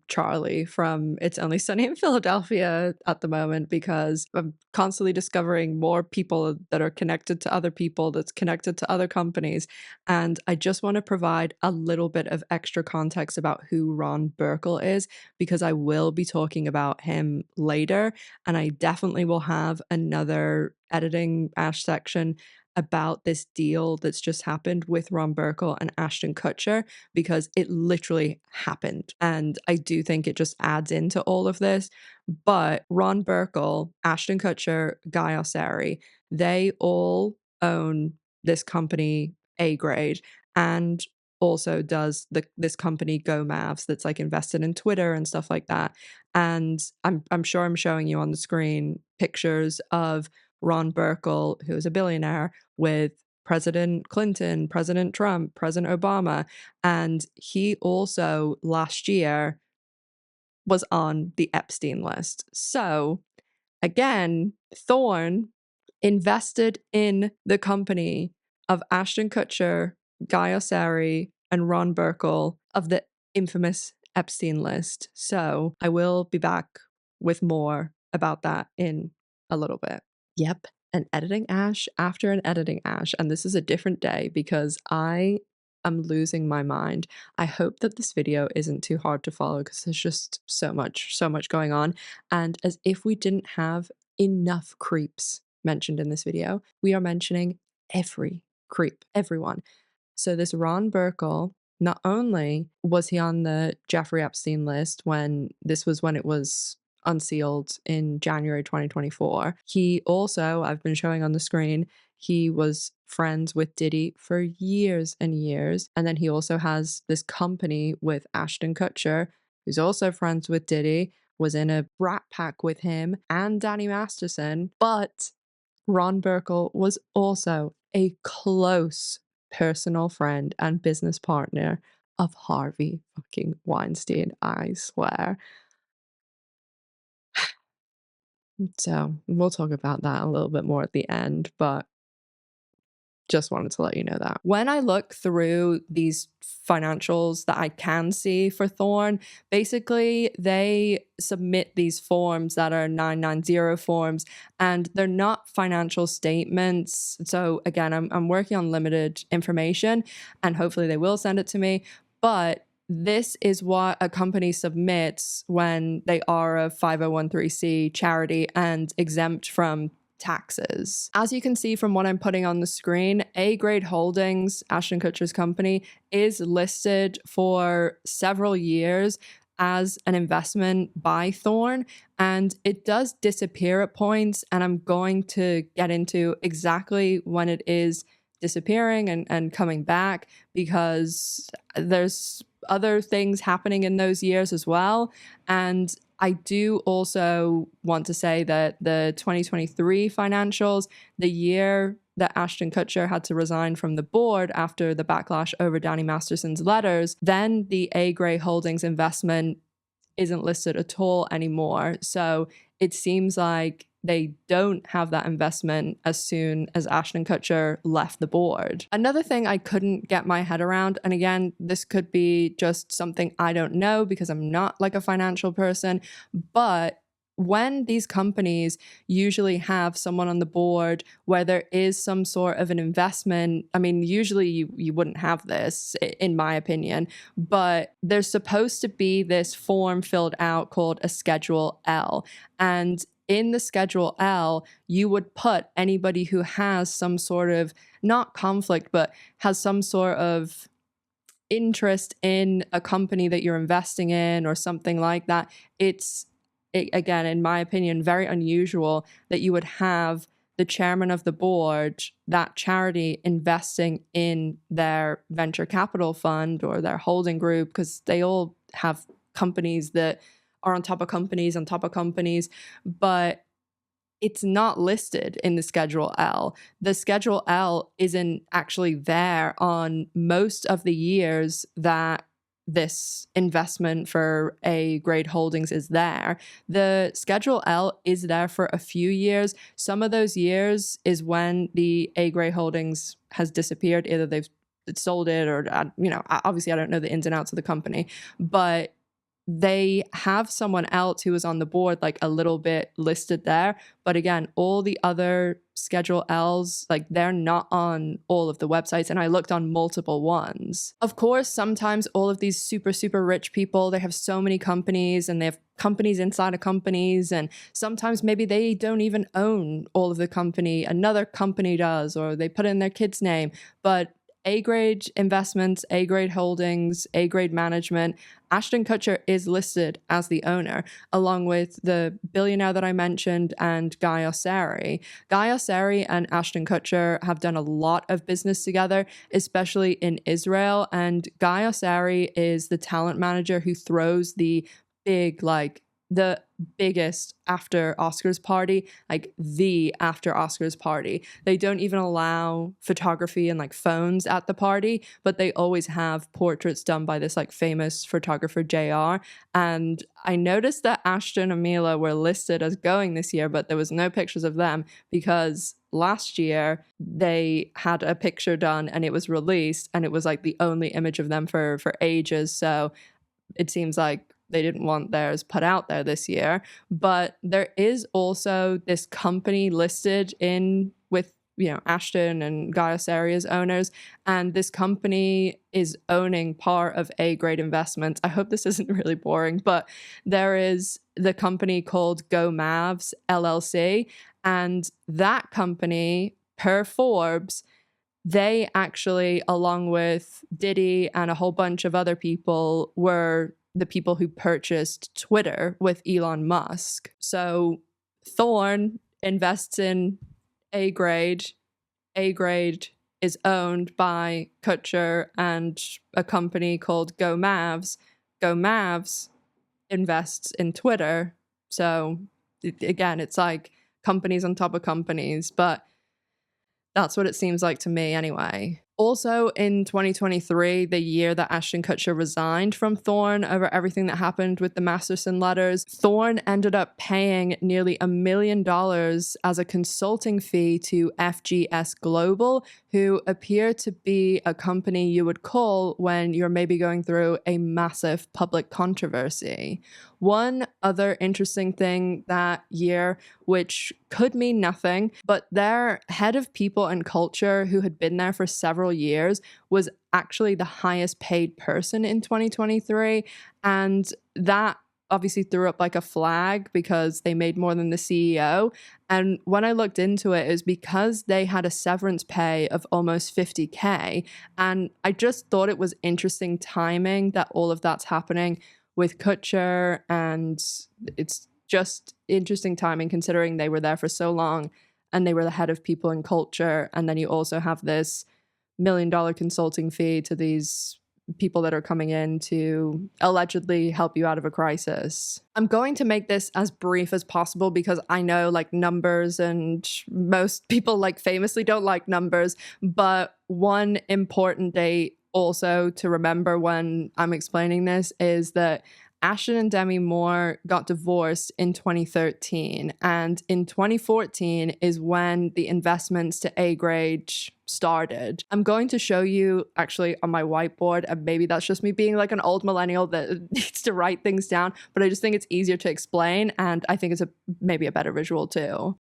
Charlie from It's Only Sunny in Philadelphia at the moment, because I'm constantly discovering more people that are connected to other people that's connected to other companies, and I just want to provide a little bit of extra context about who Ron Burkle is, because I will be talking about him later, and I definitely will have another editing Ash section about this deal that's just happened with Ron Burkle and Ashton Kutcher, because it literally happened. And I do think it just adds into all of this. But Ron Burkle, Ashton Kutcher, Guy Osseri, they all own this company, A Grade, and also does this company Go Mavs that's like invested in Twitter and stuff like that. And I'm sure I'm showing you on the screen pictures of Ron Burkle, who is a billionaire, with President Clinton, President Trump, President Obama. And he also last year was on the Epstein list. So again, Thorn invested in the company of Ashton Kutcher, Guy Osseri, and Ron Burkle of the infamous Epstein list. So I will be back with more about that in a little bit. Yep, an editing ash after an editing ash. And this is a different day because I am losing my mind. I hope that this video isn't too hard to follow because there's just so much going on. And as if we didn't have enough creeps mentioned in this video, we are mentioning every creep, everyone. So this Ron Burkle, not only was he on the Jeffrey Epstein list when it was unsealed in January 2024, he also, I've been showing on the screen, he was friends with Diddy for years and years. And then he also has this company with Ashton Kutcher, who's also friends with Diddy, was in a brat pack with him and Danny Masterson. But Ron Burkle was also a close personal friend and business partner of Harvey fucking Weinstein, I swear. So we'll talk about that a little bit more at the end, but just wanted to let you know that. When I look through these financials that I can see for Thorn, basically they submit these forms that are 990 forms, and they're not financial statements. So again, I'm working on limited information and hopefully they will send it to me, but this is what a company submits when they are a 501(c) charity and exempt from taxes. As you can see from what I'm putting on the screen, A-Grade Holdings, Ashton Kutcher's company, is listed for several years as an investment by Thorn, and it does disappear at points, and I'm going to get into exactly when it is disappearing and coming back because there's other things happening in those years as well. And I do also want to say that the 2023 financials, the year that Ashton Kutcher had to resign from the board after the backlash over Danny Masterson's letters, then the A-Grade Holdings investment isn't listed at all anymore. So it seems like they don't have that investment as soon as Ashton Kutcher left the board. Another thing I couldn't get my head around, and again, this could be just something I don't know because I'm not like a financial person, but when these companies usually have someone on the board where there is some sort of an investment, I mean, usually you wouldn't have this, in my opinion, but there's supposed to be this form filled out called a Schedule L. And in the Schedule L, you would put anybody who has some sort of, not conflict, but has some sort of interest in a company that you're investing in or something like that. Again, in my opinion, very unusual that you would have the chairman of the board, that charity, investing in their venture capital fund or their holding group, because they all have companies that are on top of companies, but it's not listed in the Schedule L. The Schedule L isn't actually there on most of the years that this investment for A-Grade Holdings is there. The Schedule L is there for a few years. Some of those years is when the A-Grade Holdings has disappeared. Either they've sold it or, obviously I don't know the ins and outs of the company, but they have someone else who is on the board, like a little bit listed there. But again, all the other Schedule L's, like they're not on all of the websites. And I looked on multiple ones. Of course, sometimes all of these super, super rich people, they have so many companies and they have companies inside of companies. And sometimes maybe they don't even own all of the company. Another company does, or they put in their kid's name. But A-Grade Investments, A-Grade Holdings, A-Grade Management, Ashton Kutcher is listed as the owner, along with the billionaire that I mentioned and Guy Osseri. Guy Osseri and Ashton Kutcher have done a lot of business together, especially in Israel. And Guy Osseri is the talent manager who throws the big, the biggest after Oscars party, like the after Oscars party. They don't even allow photography and like phones at the party, but they always have portraits done by this like famous photographer JR. And I noticed that Ashton and Mila were listed as going this year, but there was no pictures of them because last year they had a picture done and it was released and it was like the only image of them for ages. So it seems like they didn't want theirs put out there this year. But there is also this company listed in with, you know, Ashton and Gaia Saria's owners, and this company is owning part of A-grade investments. I hope this isn't really boring, but there is the company called Go Mavs LLC, and that company, per Forbes, they actually, along with Diddy and a whole bunch of other people, were the people who purchased Twitter with Elon Musk. So Thorn invests in A-grade. A-grade is owned by Kutcher and a company called Go Mavs. Go Mavs invests in Twitter. So again, it's like companies on top of companies, but that's what it seems like to me anyway. Also in 2023, the year that Ashton Kutcher resigned from Thorn over everything that happened with the Masterson letters, Thorn ended up paying nearly $1 million as a consulting fee to FGS Global, who appear to be a company you would call when you're maybe going through a massive public controversy. One other interesting thing that year, which could mean nothing, but their head of people and culture, who had been there for several years, was actually the highest paid person in 2023. And that obviously threw up like a flag because they made more than the CEO. And when I looked into it, it was because they had a severance pay of almost 50K. And I just thought it was interesting timing that all of that's happening with Kutcher, and it's just interesting timing considering they were there for so long and they were the head of people and culture, and then you also have this $1 million consulting fee to these people that are coming in to allegedly help you out of a crisis. I'm going to make this as brief as possible because I know like numbers, and most people like famously don't like numbers, but one important date also to remember when I'm explaining this is that Ashton and Demi Moore got divorced in 2013, and in 2014 is when the investments to A-grade started. I'm going to show you actually on my whiteboard, and maybe that's just me being like an old millennial that needs to write things down, but I just think it's easier to explain, and I think it's maybe a better visual too.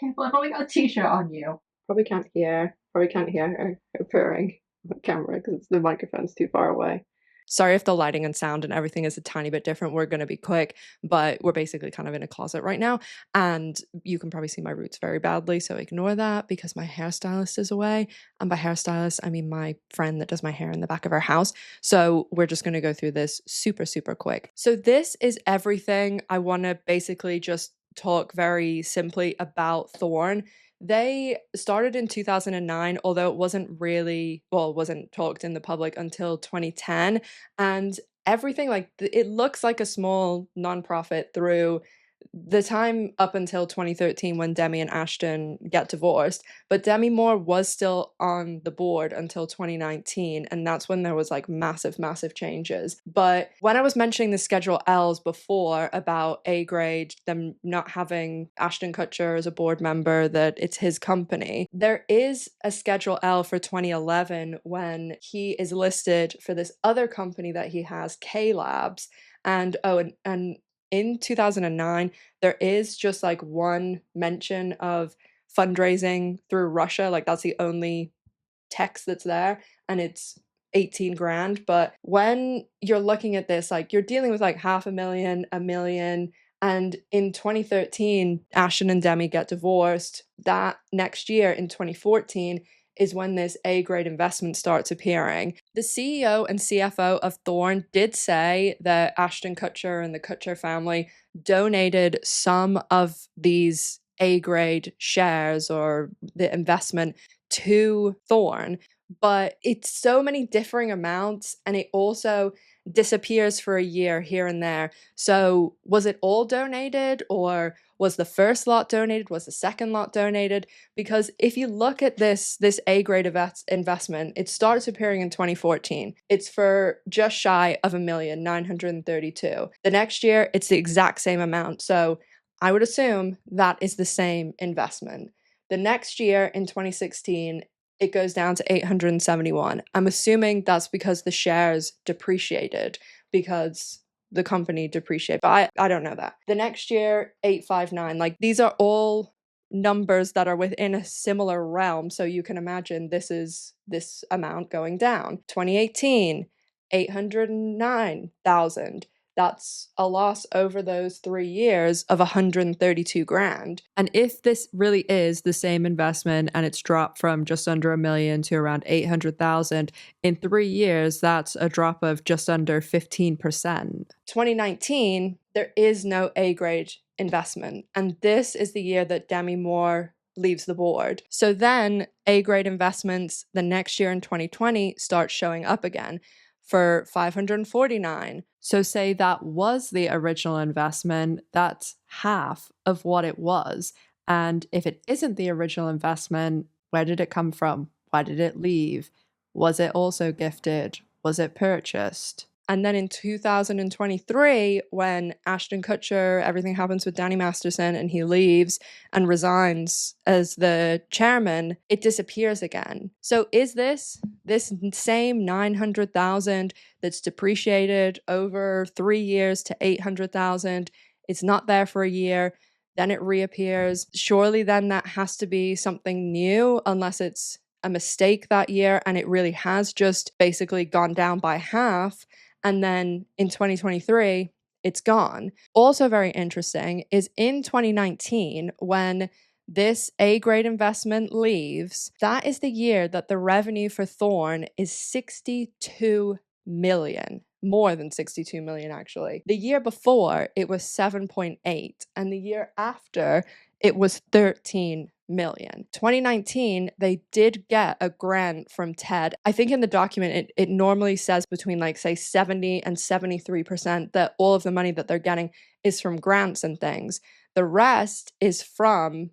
Can't believe I've only got a t-shirt on you. Probably can't hear her purring on camera because the microphone's too far away. Sorry if the lighting and sound and everything is a tiny bit different. We're going to be quick, but we're basically kind of in a closet right now, and you can probably see my roots very badly, so ignore that because my hairstylist is away, and by hairstylist I mean my friend that does my hair in the back of our house. So we're just going to go through this super quick. So this is everything. I want to basically just talk very simply about Thorn. They started in 2009, although it wasn't talked in the public until 2010. And everything, like, it looks like a small nonprofit through the time up until 2013 when Demi and Ashton get divorced, but Demi Moore was still on the board until 2019, and that's when there was like massive changes. But when I was mentioning the Schedule Ls before about A-grade, them not having Ashton Kutcher as a board member, that it's his company, there is a Schedule L for 2011 when he is listed for this other company that he has, K Labs, and in 2009, there is just like one mention of fundraising through Russia. Like that's the only text that's there, and it's 18 grand. But when you're looking at this, like you're dealing with like $500,000, $1 million. And in 2013, Ashton and Demi get divorced. That next year in 2014 is when this A-grade investment starts appearing. The CEO and CFO of Thorn did say that Ashton Kutcher and the Kutcher family donated some of these A-grade shares or the investment to Thorn, but it's so many differing amounts, and it also disappears for a year here and there. So was it all donated, or was the first lot donated? Was the second lot donated? Because if you look at this A-grade investment, it starts appearing in 2014. It's for just shy of $1,932,000. The next year, it's the exact same amount. So I would assume that is the same investment. The next year, in 2016, it goes down to 871. I'm assuming that's because the shares depreciated, because the company depreciated, but I don't know that. The next year, 859. Like, these are all numbers that are within a similar realm, so you can imagine this is this amount going down. 2018, 809,000. That's a loss over those 3 years of 132 grand. And if this really is the same investment and it's dropped from just under $1 million to around 800,000 in 3 years, that's a drop of just under 15%. 2019, there is no A-grade investment. And this is the year that Demi Moore leaves the board. So then A-grade investments the next year in 2020 start showing up again for 549. So say that was the original investment, that's half of what it was. And if it isn't the original investment, where did it come from? Why did it leave? Was it also gifted? Was it purchased? And then in 2023, when Ashton Kutcher, everything happens with Danny Masterson, and he leaves and resigns as the chairman, it disappears again. So is this same 900,000 that's depreciated over 3 years to 800,000? It's not there for a year, then it reappears. Surely then that has to be something new, unless it's a mistake that year and it really has just basically gone down by half. And then in 2023, it's gone. Also very interesting is in 2019, when this A-grade investment leaves, that is the year that the revenue for Thorn is 62 million. More than 62 million, actually. The year before, it was 7.8, and the year after, it was 13 million. 2019, they did get a grant from TED. I think in the document, it normally says between like, say, 70 and 73% that all of the money that they're getting is from grants and things. The rest is from,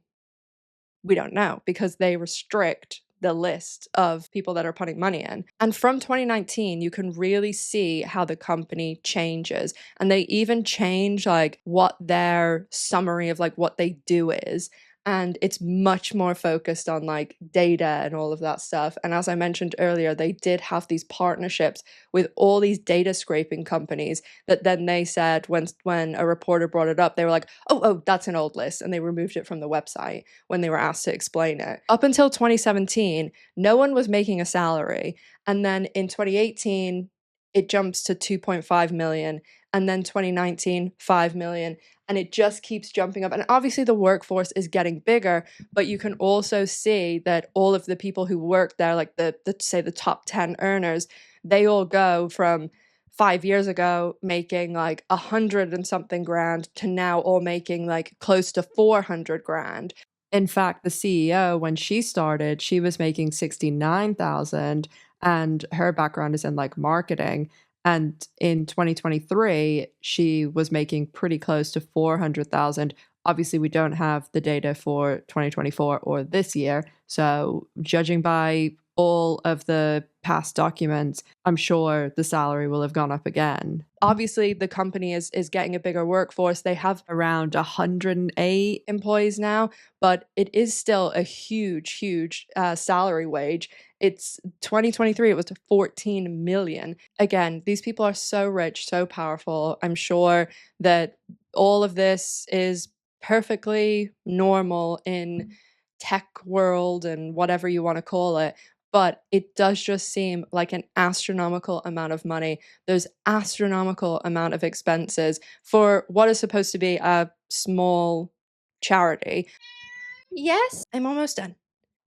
we don't know, because they restrict the list of people that are putting money in. And from 2019, you can really see how the company changes. And they even change like what their summary of like what they do is. And it's much more focused on like data and all of that stuff. And as I mentioned earlier, they did have these partnerships with all these data scraping companies that then they said when a reporter brought it up, they were like, oh, that's an old list. And they removed it from the website when they were asked to explain it. Up until 2017, no one was making a salary. And then in 2018, it jumps to 2.5 million. And then 2019, 5 million. And it just keeps jumping up. And obviously the workforce is getting bigger, but you can also see that all of the people who work there, like the top 10 earners, they all go from 5 years ago making like 100 and something grand to now all making like close to 400 grand. In fact, the CEO, when she started, she was making 69,000, and her background is in like marketing. And in 2023, she was making pretty close to 400,000. Obviously, we don't have the data for 2024 or this year. So judging by all of the past documents, I'm sure the salary will have gone up again. Obviously, the company is getting a bigger workforce. They have around 108 employees now, but it is still a huge salary wage. It's 2023, it was 14 million. Again, these people are so rich, so powerful. I'm sure that all of this is perfectly normal in tech world and whatever you want to call it. But it does just seem like an astronomical amount of money. There's astronomical amount of expenses for what is supposed to be a small charity. Yes, I'm almost done.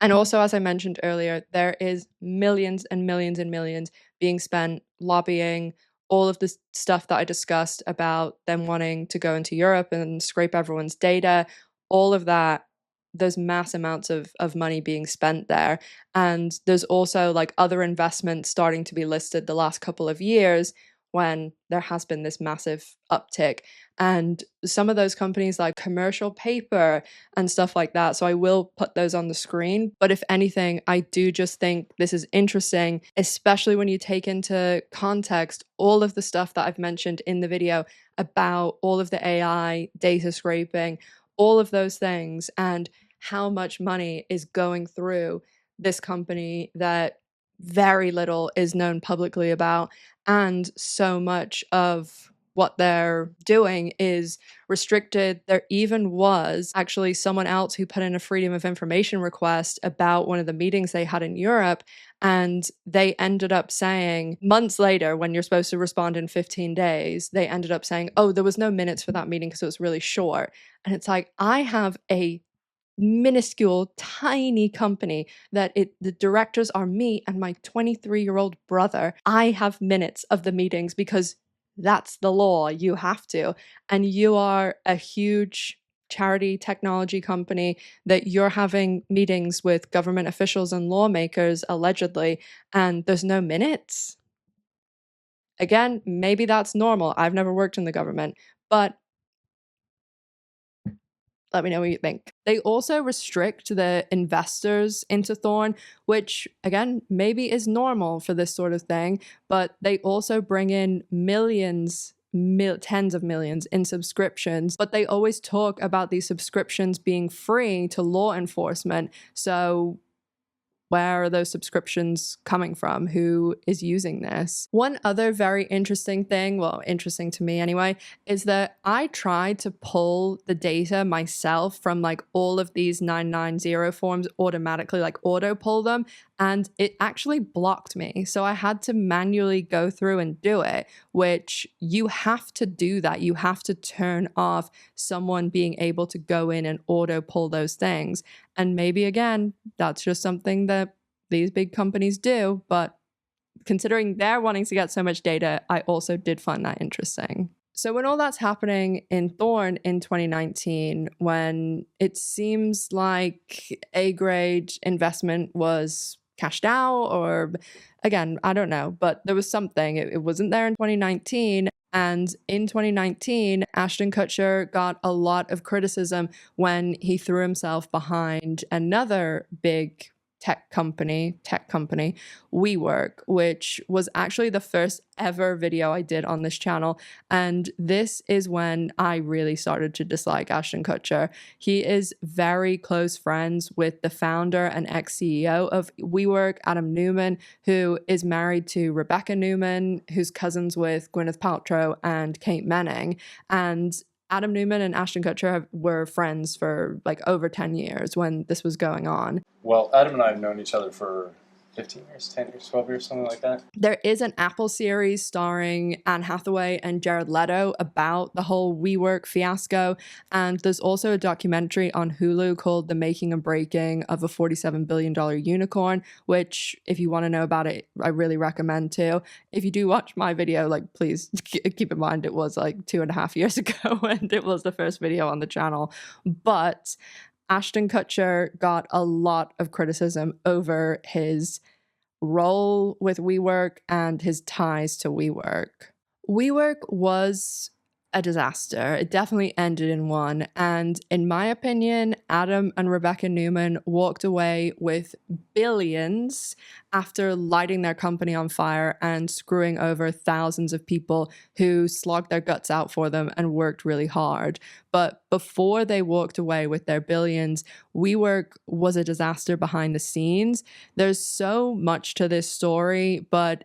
And also, as I mentioned earlier, there is millions and millions and millions being spent lobbying all of the stuff that I discussed about them wanting to go into Europe and scrape everyone's data. All of that there's mass amounts of money being spent there. And there's also like other investments starting to be listed the last couple of years when there has been this massive uptick. And some of those companies like commercial paper and stuff like that. So I will put those on the screen. But if anything, I do just think this is interesting, especially when you take into context all of the stuff that I've mentioned in the video about all of the AI, data scraping, all of those things, and how much money is going through this company that very little is known publicly about. And so much of what they're doing is restricted. There even was actually someone else who put in a freedom of information request about one of the meetings they had in Europe. And they ended up saying months later, when you're supposed to respond in 15 days, they ended up saying, oh, there was no minutes for that meeting because it was really short. And it's like, I have a minuscule, tiny company that the directors are me and my 23-year-old brother. I have minutes of the meetings because that's the law. You have to. And you are a huge charity technology company that you're having meetings with government officials and lawmakers, allegedly, and there's no minutes. Again, maybe that's normal. I've never worked in the government, but let me know what you think. They also restrict the investors into Thorn, which again, maybe is normal for this sort of thing, but they also bring in millions, tens of millions in subscriptions, but they always talk about these subscriptions being free to law enforcement. So where are those subscriptions coming from? Who is using this? One other very interesting thing, well, interesting to me anyway, is that I tried to pull the data myself from like all of these 990 forms automatically, like auto pull them, and it actually blocked me. So I had to manually go through and do it, which you have to do that. You have to turn off someone being able to go in and auto pull those things. And maybe again, that's just something that these big companies do, but considering they're wanting to get so much data, I also did find that interesting. So when all that's happening in Thorn in 2019, when it seems like A-grade investment was cashed out, or again, I don't know, but there was something, it wasn't there in 2019. And in 2019, Ashton Kutcher got a lot of criticism when he threw himself behind another big tech company, WeWork, which was actually the first ever video I did on this channel. And this is when I really started to dislike Ashton Kutcher. He is very close friends with the founder and ex-CEO of WeWork, Adam Neumann, who is married to Rebecca Neumann, who's cousins with Gwyneth Paltrow and Kate Manning. And Adam Neumann and Ashton Kutcher were friends for like over 10 years when this was going on. Well, Adam and I have known each other for 15 years, 10 years, 12 years, something like that. There is an Apple series starring Anne Hathaway and Jared Leto about the whole WeWork fiasco. And there's also a documentary on Hulu called The Making and Breaking of a $47 billion Unicorn, which if you want to know about it, I really recommend too. If you do watch my video, like please keep in mind it was like 2.5 years ago and it was the first video on the channel. But Ashton Kutcher got a lot of criticism over his role with WeWork and his ties to WeWork. WeWork was a disaster. It definitely ended in one. And in my opinion, Adam and Rebecca Neumann walked away with billions after lighting their company on fire and screwing over thousands of people who slogged their guts out for them and worked really hard. But before they walked away with their billions, WeWork was a disaster behind the scenes. There's so much to this story, but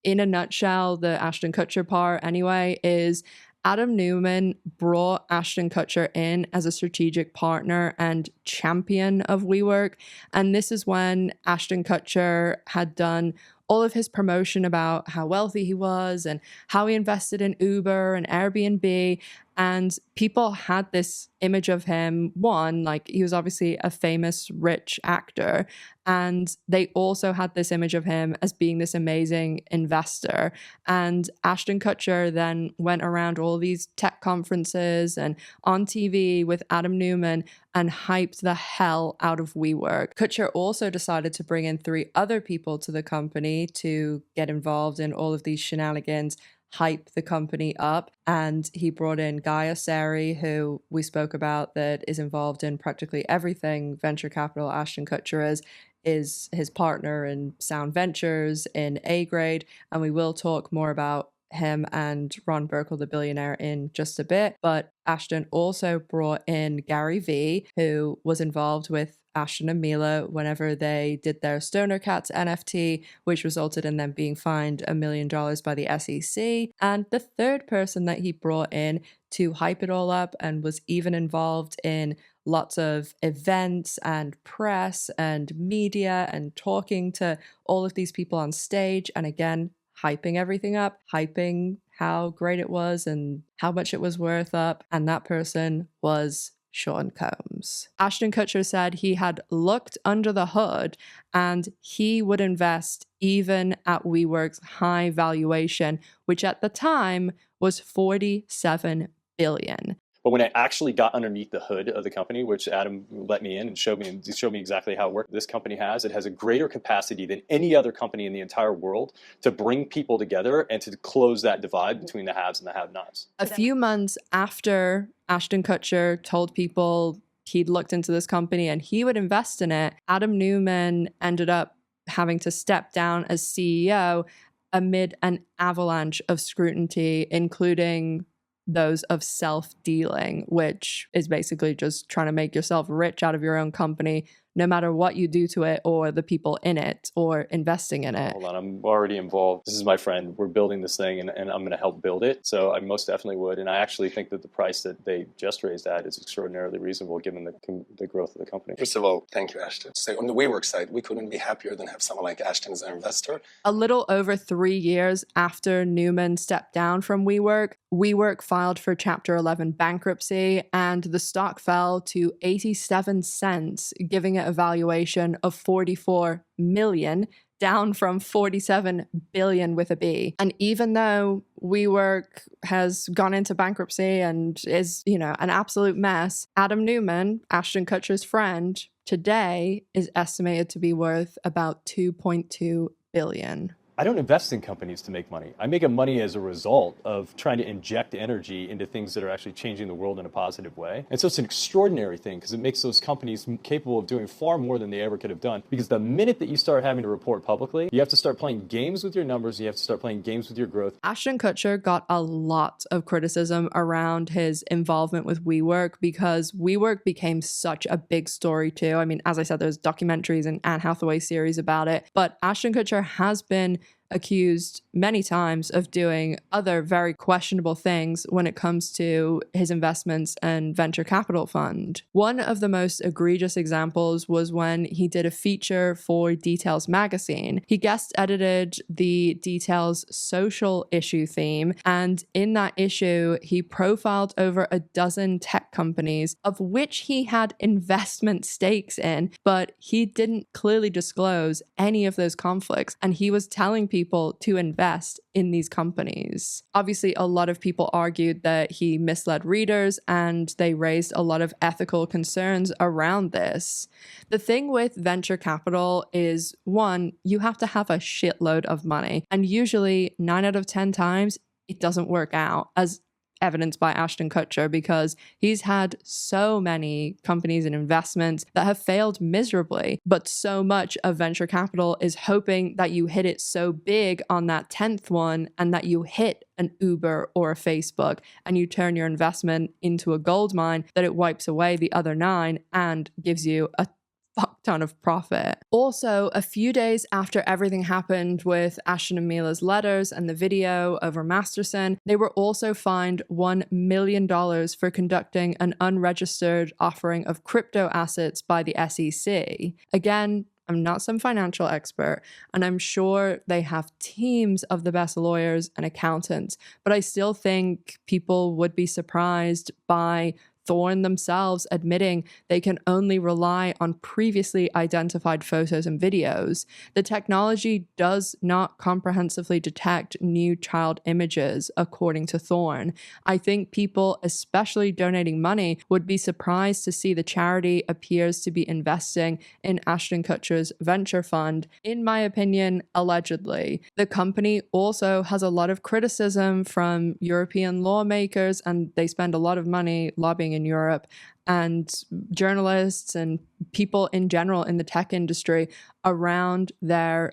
in a nutshell, the Ashton Kutcher part anyway is Adam Neumann brought Ashton Kutcher in as a strategic partner and champion of WeWork. And this is when Ashton Kutcher had done all of his promotion about how wealthy he was and how he invested in Uber and Airbnb. And people had this image of him. One, like, he was obviously a famous rich actor. And they also had this image of him as being this amazing investor. And Ashton Kutcher then went around all these tech conferences and on TV with Adam Newman and hyped the hell out of WeWork. Kutcher also decided to bring in 3 other people to the company to get involved in all of these shenanigans, hype the company up. And he brought in Guy Osseri, who we spoke about, that is involved in practically everything venture capital. Ashton Kutcher is his partner in Sound Ventures, in A Grade, and we will talk more about him and Ron Burkle, the billionaire, in just a bit. But Ashton also brought in Gary Vee, who was involved with Ashton and Mila whenever they did their Stoner Cats NFT, which resulted in them being fined $1 million by the SEC. And the third person that he brought in to hype it all up and was even involved in lots of events and press and media and talking to all of these people on stage, and again, hyping everything up, hyping how great it was and how much it was worth up. And that person was Sean Combs. Ashton Kutcher said he had looked under the hood and he would invest even at WeWork's high valuation, which at the time was $47 billion. But when I actually got underneath the hood of the company, which Adam let me in and showed me exactly how it worked, it has a greater capacity than any other company in the entire world to bring people together and to close that divide between the haves and the have-nots. A few months after Ashton Kutcher told people he'd looked into this company and he would invest in it, Adam Newman ended up having to step down as CEO amid an avalanche of scrutiny, including those of self-dealing, which is basically just trying to make yourself rich out of your own company, no matter what you do to it or the people in it or investing in it. Hold on, I'm already involved. This is my friend. We're building this thing and I'm going to help build it. So I most definitely would. And I actually think that the price that they just raised at is extraordinarily reasonable given the growth of the company. First of all, thank you, Ashton. So on the WeWork side, we couldn't be happier than have someone like Ashton as an investor. A little over 3 years after Newman stepped down from WeWork, WeWork filed for Chapter 11 bankruptcy and the stock fell to 87 cents, giving it a valuation of $44 million, down from $47 billion with a B. And even though WeWork has gone into bankruptcy and is, an absolute mess, Adam Newman, Ashton Kutcher's friend, today is estimated to be worth about $2.2 billion. I don't invest in companies to make money. I make money as a result of trying to inject energy into things that are actually changing the world in a positive way. And so it's an extraordinary thing because it makes those companies capable of doing far more than they ever could have done. Because the minute that you start having to report publicly, you have to start playing games with your numbers. You have to start playing games with your growth. Ashton Kutcher got a lot of criticism around his involvement with WeWork because WeWork became such a big story too. I mean, as I said, there's documentaries and Anne Hathaway series about it. But Ashton Kutcher has been accused many times of doing other very questionable things when it comes to his investments and venture capital fund. One of the most egregious examples was when he did a feature for Details magazine. He guest edited the Details social issue theme, and in that issue, he profiled over a dozen tech companies, of which he had investment stakes in, but he didn't clearly disclose any of those conflicts, and he was telling people to invest in these companies. Obviously, a lot of people argued that he misled readers and they raised a lot of ethical concerns around this. The thing with venture capital is, one, you have to have a shitload of money, and usually 9 out of 10 times it doesn't work out, as evidenced by Ashton Kutcher, because he's had so many companies and investments that have failed miserably. But so much of venture capital is hoping that you hit it so big on that 10th one and that you hit an Uber or a Facebook and you turn your investment into a gold mine that it wipes away the other 9 and gives you a fuck ton of profit. Also, a few days after everything happened with Ashton and Mila's letters and the video over Masterson, they were also fined $1 million for conducting an unregistered offering of crypto assets by the SEC. Again, I'm not some financial expert, and I'm sure they have teams of the best lawyers and accountants, but I still think people would be surprised by Thorn themselves admitting they can only rely on previously identified photos and videos. The technology does not comprehensively detect new child images, according to Thorn. I think people, especially donating money, would be surprised to see the charity appears to be investing in Ashton Kutcher's venture fund, in my opinion, allegedly. The company also has a lot of criticism from European lawmakers, and they spend a lot of money lobbying in Europe, and journalists and people in general in the tech industry around their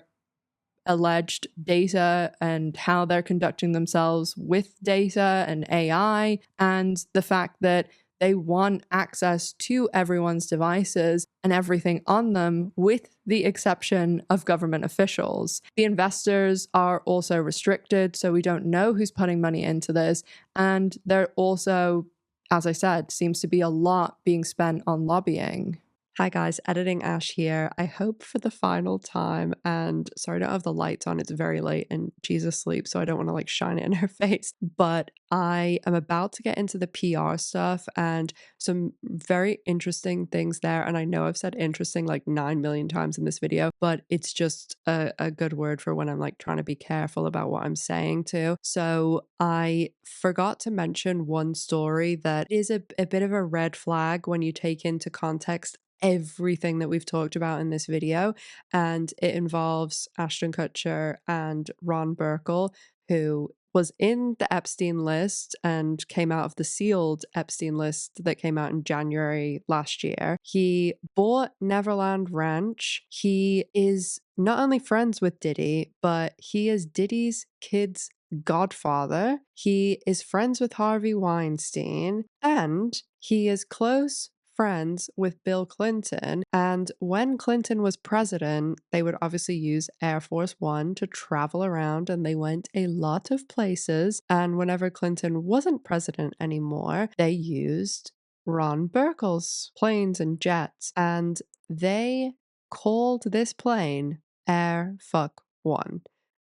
alleged data and how they're conducting themselves with data and AI, and the fact that they want access to everyone's devices and everything on them, with the exception of government officials. The investors are also restricted, so we don't know who's putting money into this. And they're also, as I said, seems to be a lot being spent on lobbying. Hi guys, Editing Ash here. I hope for the final time, and sorry I don't have the lights on, it's very late and she's asleep, so I don't want to like shine it in her face, but I am about to get into the PR stuff and some very interesting things there. And I know I've said interesting like 9 million times in this video, but it's just a good word for when I'm like trying to be careful about what I'm saying too. So I forgot to mention one story that is a bit of a red flag when you take into context everything that we've talked about in this video, and it involves Ashton Kutcher and Ron Burkle, who was in the Epstein list and came out of the sealed Epstein list that came out in January last year. He bought Neverland Ranch. He is not only friends with Diddy, but he is Diddy's kid's godfather. He is friends with Harvey Weinstein, and he is close friends with Bill Clinton. And when Clinton was president, they would obviously use Air Force One to travel around, and they went a lot of places. And whenever Clinton wasn't president anymore, they used Ron Burkle's planes and jets, and they called this plane Air Fuck One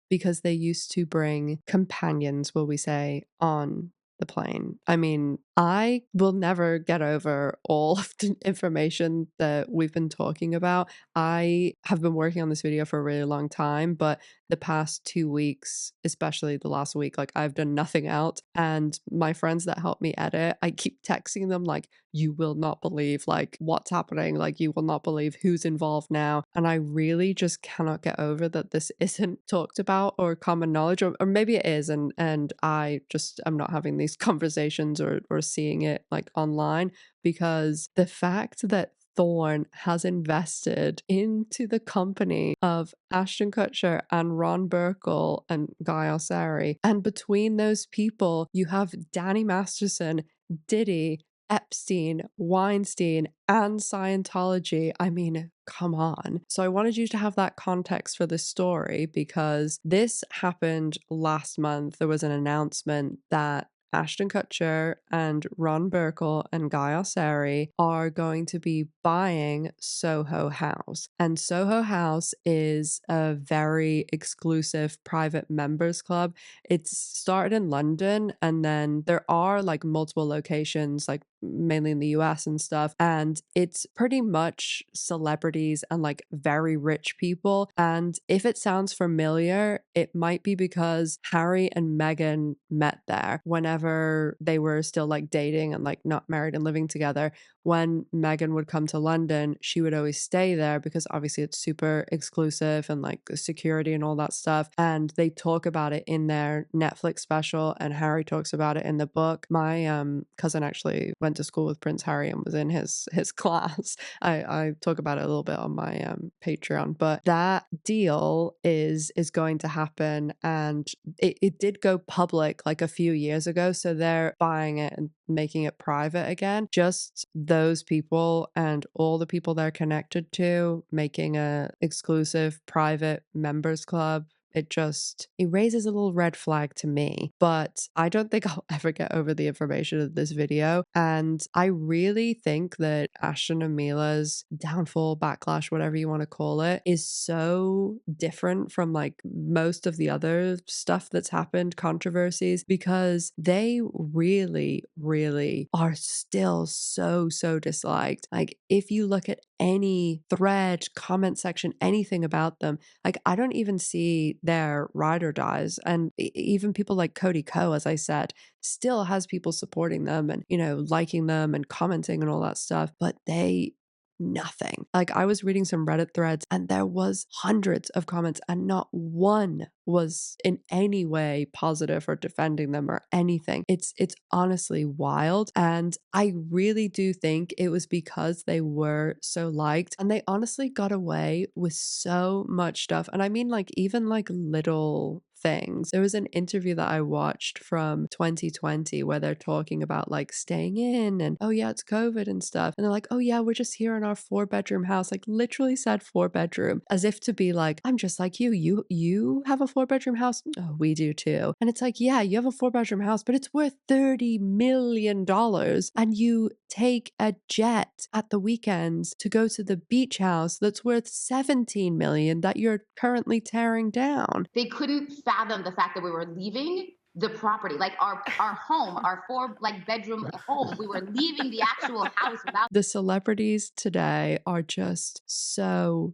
because they used to bring companions, will we say, on the plane. I mean, I will never get over all of the information that we've been talking about. I have been working on this video for a really long time, but the past 2 weeks, especially the last week, like I've done nothing else. And my friends that help me edit, I keep texting them like, you will not believe like what's happening. Like you will not believe who's involved now. And I really just cannot get over that this isn't talked about or common knowledge, or maybe it is. And I just am not having these conversations or seeing it like online, because the fact that Thorn has invested into the company of Ashton Kutcher and Ron Burkle and Guy Osseri, and between those people you have Danny Masterson, Diddy, Epstein, Weinstein, and Scientology. I mean, come on. So I wanted you to have that context for this story, because this happened last month. There was an announcement that Ashton Kutcher and Ron Burkle and Guy Osseri are going to be buying Soho House. And Soho House is a very exclusive private members club. It's started in London, and then there are like multiple locations, like mainly in the US and stuff. And it's pretty much celebrities and like very rich people. And if it sounds familiar, it might be because Harry and Meghan met there whenever they were still like dating and like not married and living together. When Meghan would come to London, she would always stay there because obviously it's super exclusive and like security and all that stuff. And they talk about it in their Netflix special, and Harry talks about it in the book. My cousin actually went to school with Prince Harry and was in his class. I talk about it a little bit on my Patreon, but that deal is going to happen, and it did go public like a few years ago, so they're buying it and making it private again. Just those people and all the people they're connected to, making a exclusive private members club it raises a little red flag to me. But I don't think I'll ever get over the information of this video. And I really think that Ashton and Mila's downfall, backlash, whatever you want to call it, is so different from like most of the other stuff that's happened, controversies, because they really, really are still so disliked. Like if you look at any thread, comment section, anything about them, like I don't even see their ride or dies. And even people like Cody Ko, as I said, still has people supporting them and, you know, liking them and commenting and all that stuff, but nothing. Like I was reading some Reddit threads and there was hundreds of comments and not one was in any way positive or defending them or anything. It's honestly wild. And I really do think it was because they were so liked and they honestly got away with so much stuff. And I mean like even like little things. There was an interview that I watched from 2020 where they're talking about like staying in and oh yeah, it's COVID and stuff. And they're like, oh yeah, we're just here in our 4-bedroom house. Like literally said 4-bedroom, as if to be like, I'm just like you. You have a 4-bedroom house? Oh, we do too. And it's like, yeah, you have a 4-bedroom house, but it's worth $30 million. And you take a jet at the weekends to go to the beach house that's worth $17 million that you're currently tearing down. They couldn't fathom the fact that we were leaving the property, like our home, our 4-bedroom home. We were leaving the actual house without. The celebrities today are just so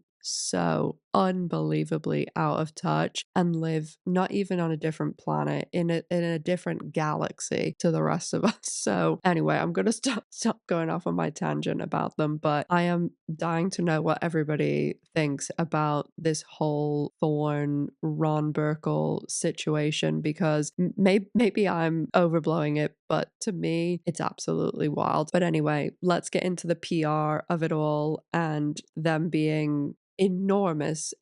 unbelievably out of touch and live not even on a different planet, in a different galaxy to the rest of us. So anyway, I'm gonna stop going off on my tangent about them, but I am dying to know what everybody thinks about this whole Thorn Ron Burkle situation, because maybe I'm overblowing it, but to me it's absolutely wild. But anyway, let's get into the PR of it all and them being enormous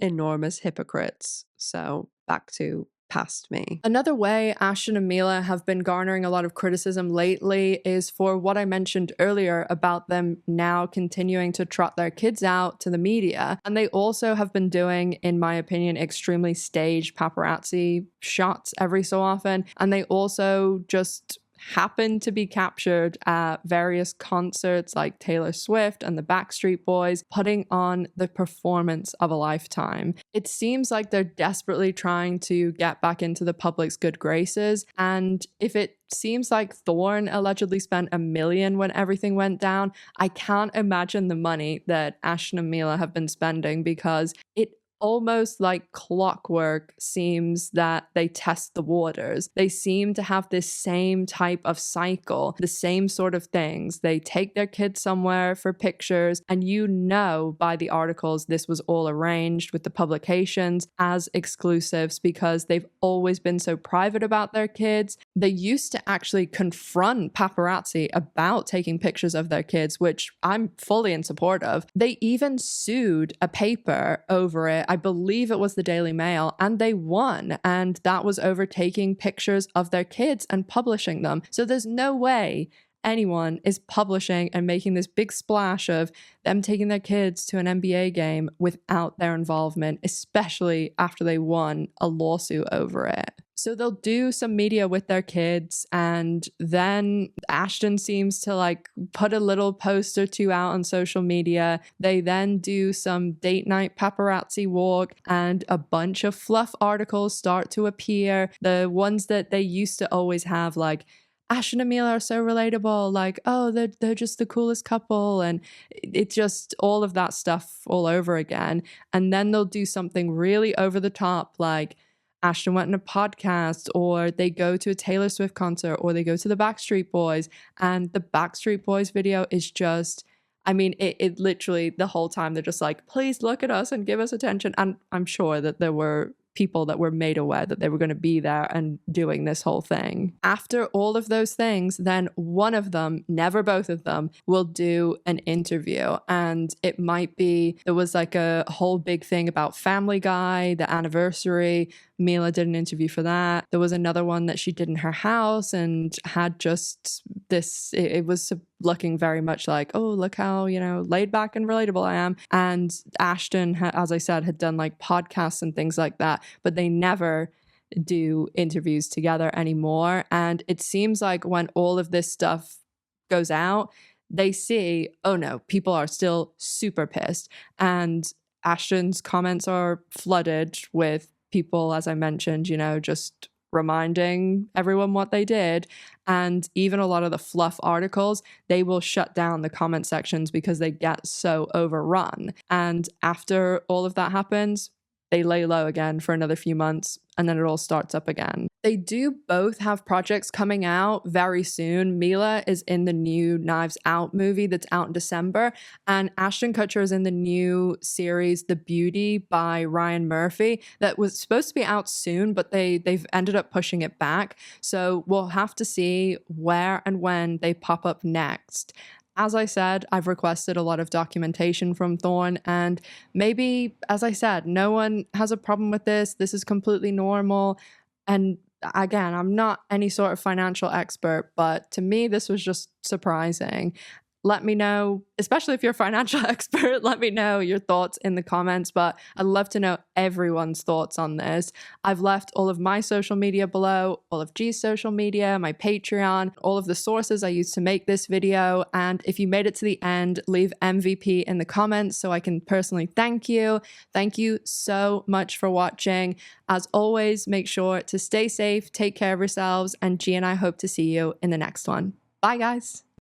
hypocrites. So back to past me. Another way Ashton and Mila have been garnering a lot of criticism lately is for what I mentioned earlier about them now continuing to trot their kids out to the media. And they also have been doing, in my opinion, extremely staged paparazzi shots every so often. And they also just happened to be captured at various concerts like Taylor Swift and the Backstreet Boys, putting on the performance of a lifetime. It seems like they're desperately trying to get back into the public's good graces, and if it seems like Thorn allegedly spent $1 million when everything went down, I can't imagine the money that Ashton and Mila have been spending, because it almost like clockwork seems that they test the waters. They seem to have this same type of cycle, the same sort of things. They take their kids somewhere for pictures, and you know by the articles this was all arranged with the publications as exclusives, because they've always been so private about their kids. They used to actually confront paparazzi about taking pictures of their kids, which I'm fully in support of. They even sued a paper over it. I believe it was the Daily Mail, and they won, and that was over taking pictures of their kids and publishing them. So there's no way anyone is publishing and making this big splash of them taking their kids to an NBA game without their involvement, especially after they won a lawsuit over it. So they'll do some media with their kids, and then Ashton seems to like put a little post or two out on social media. They then do some date night paparazzi walk, and a bunch of fluff articles start to appear. The ones that they used to always have, like, Ashton and Mila are so relatable, like, oh, they're just the coolest couple, and it's just all of that stuff all over again. And then they'll do something really over the top, like Ashton went on a podcast, or they go to a Taylor Swift concert, or they go to the Backstreet Boys, and the Backstreet Boys video is just, I mean, it literally the whole time they're just like, please look at us and give us attention. And I'm sure that there were people that were made aware that they were going to be there and doing this whole thing. After all of those things, then one of them, never both of them, will do an interview. And it might be, there was like a whole big thing about Family Guy, the anniversary. Mila did an interview for that. There was another one that she did in her house and had just this, it was looking very much like, oh, look how, laid back and relatable I am. And Ashton, as I said, had done like podcasts and things like that, but they never do interviews together anymore. And it seems like when all of this stuff goes out, they see, oh no, people are still super pissed. And Ashton's comments are flooded with people, as I mentioned, just reminding everyone what they did. And even a lot of the fluff articles, they will shut down the comment sections because they get so overrun. And after all of that happens, they lay low again for another few months, and then it all starts up again. They do both have projects coming out very soon. Mila is in the new Knives Out movie that's out in December, and Ashton Kutcher is in the new series The Beauty by Ryan Murphy that was supposed to be out soon, but they've ended up pushing it back. So we'll have to see where and when they pop up next. As I said, I've requested a lot of documentation from Thorn, and maybe, as I said, no one has a problem with this. This is completely normal. And again, I'm not any sort of financial expert, but to me, this was just surprising. Let me know, especially if you're a financial expert, let me know your thoughts in the comments, but I'd love to know everyone's thoughts on this. I've left all of my social media below, all of G's social media, my Patreon, all of the sources I used to make this video. And if you made it to the end, leave MVP in the comments so I can personally thank you. Thank you so much for watching. As always, make sure to stay safe, take care of yourselves, and G and I hope to see you in the next one. Bye, guys.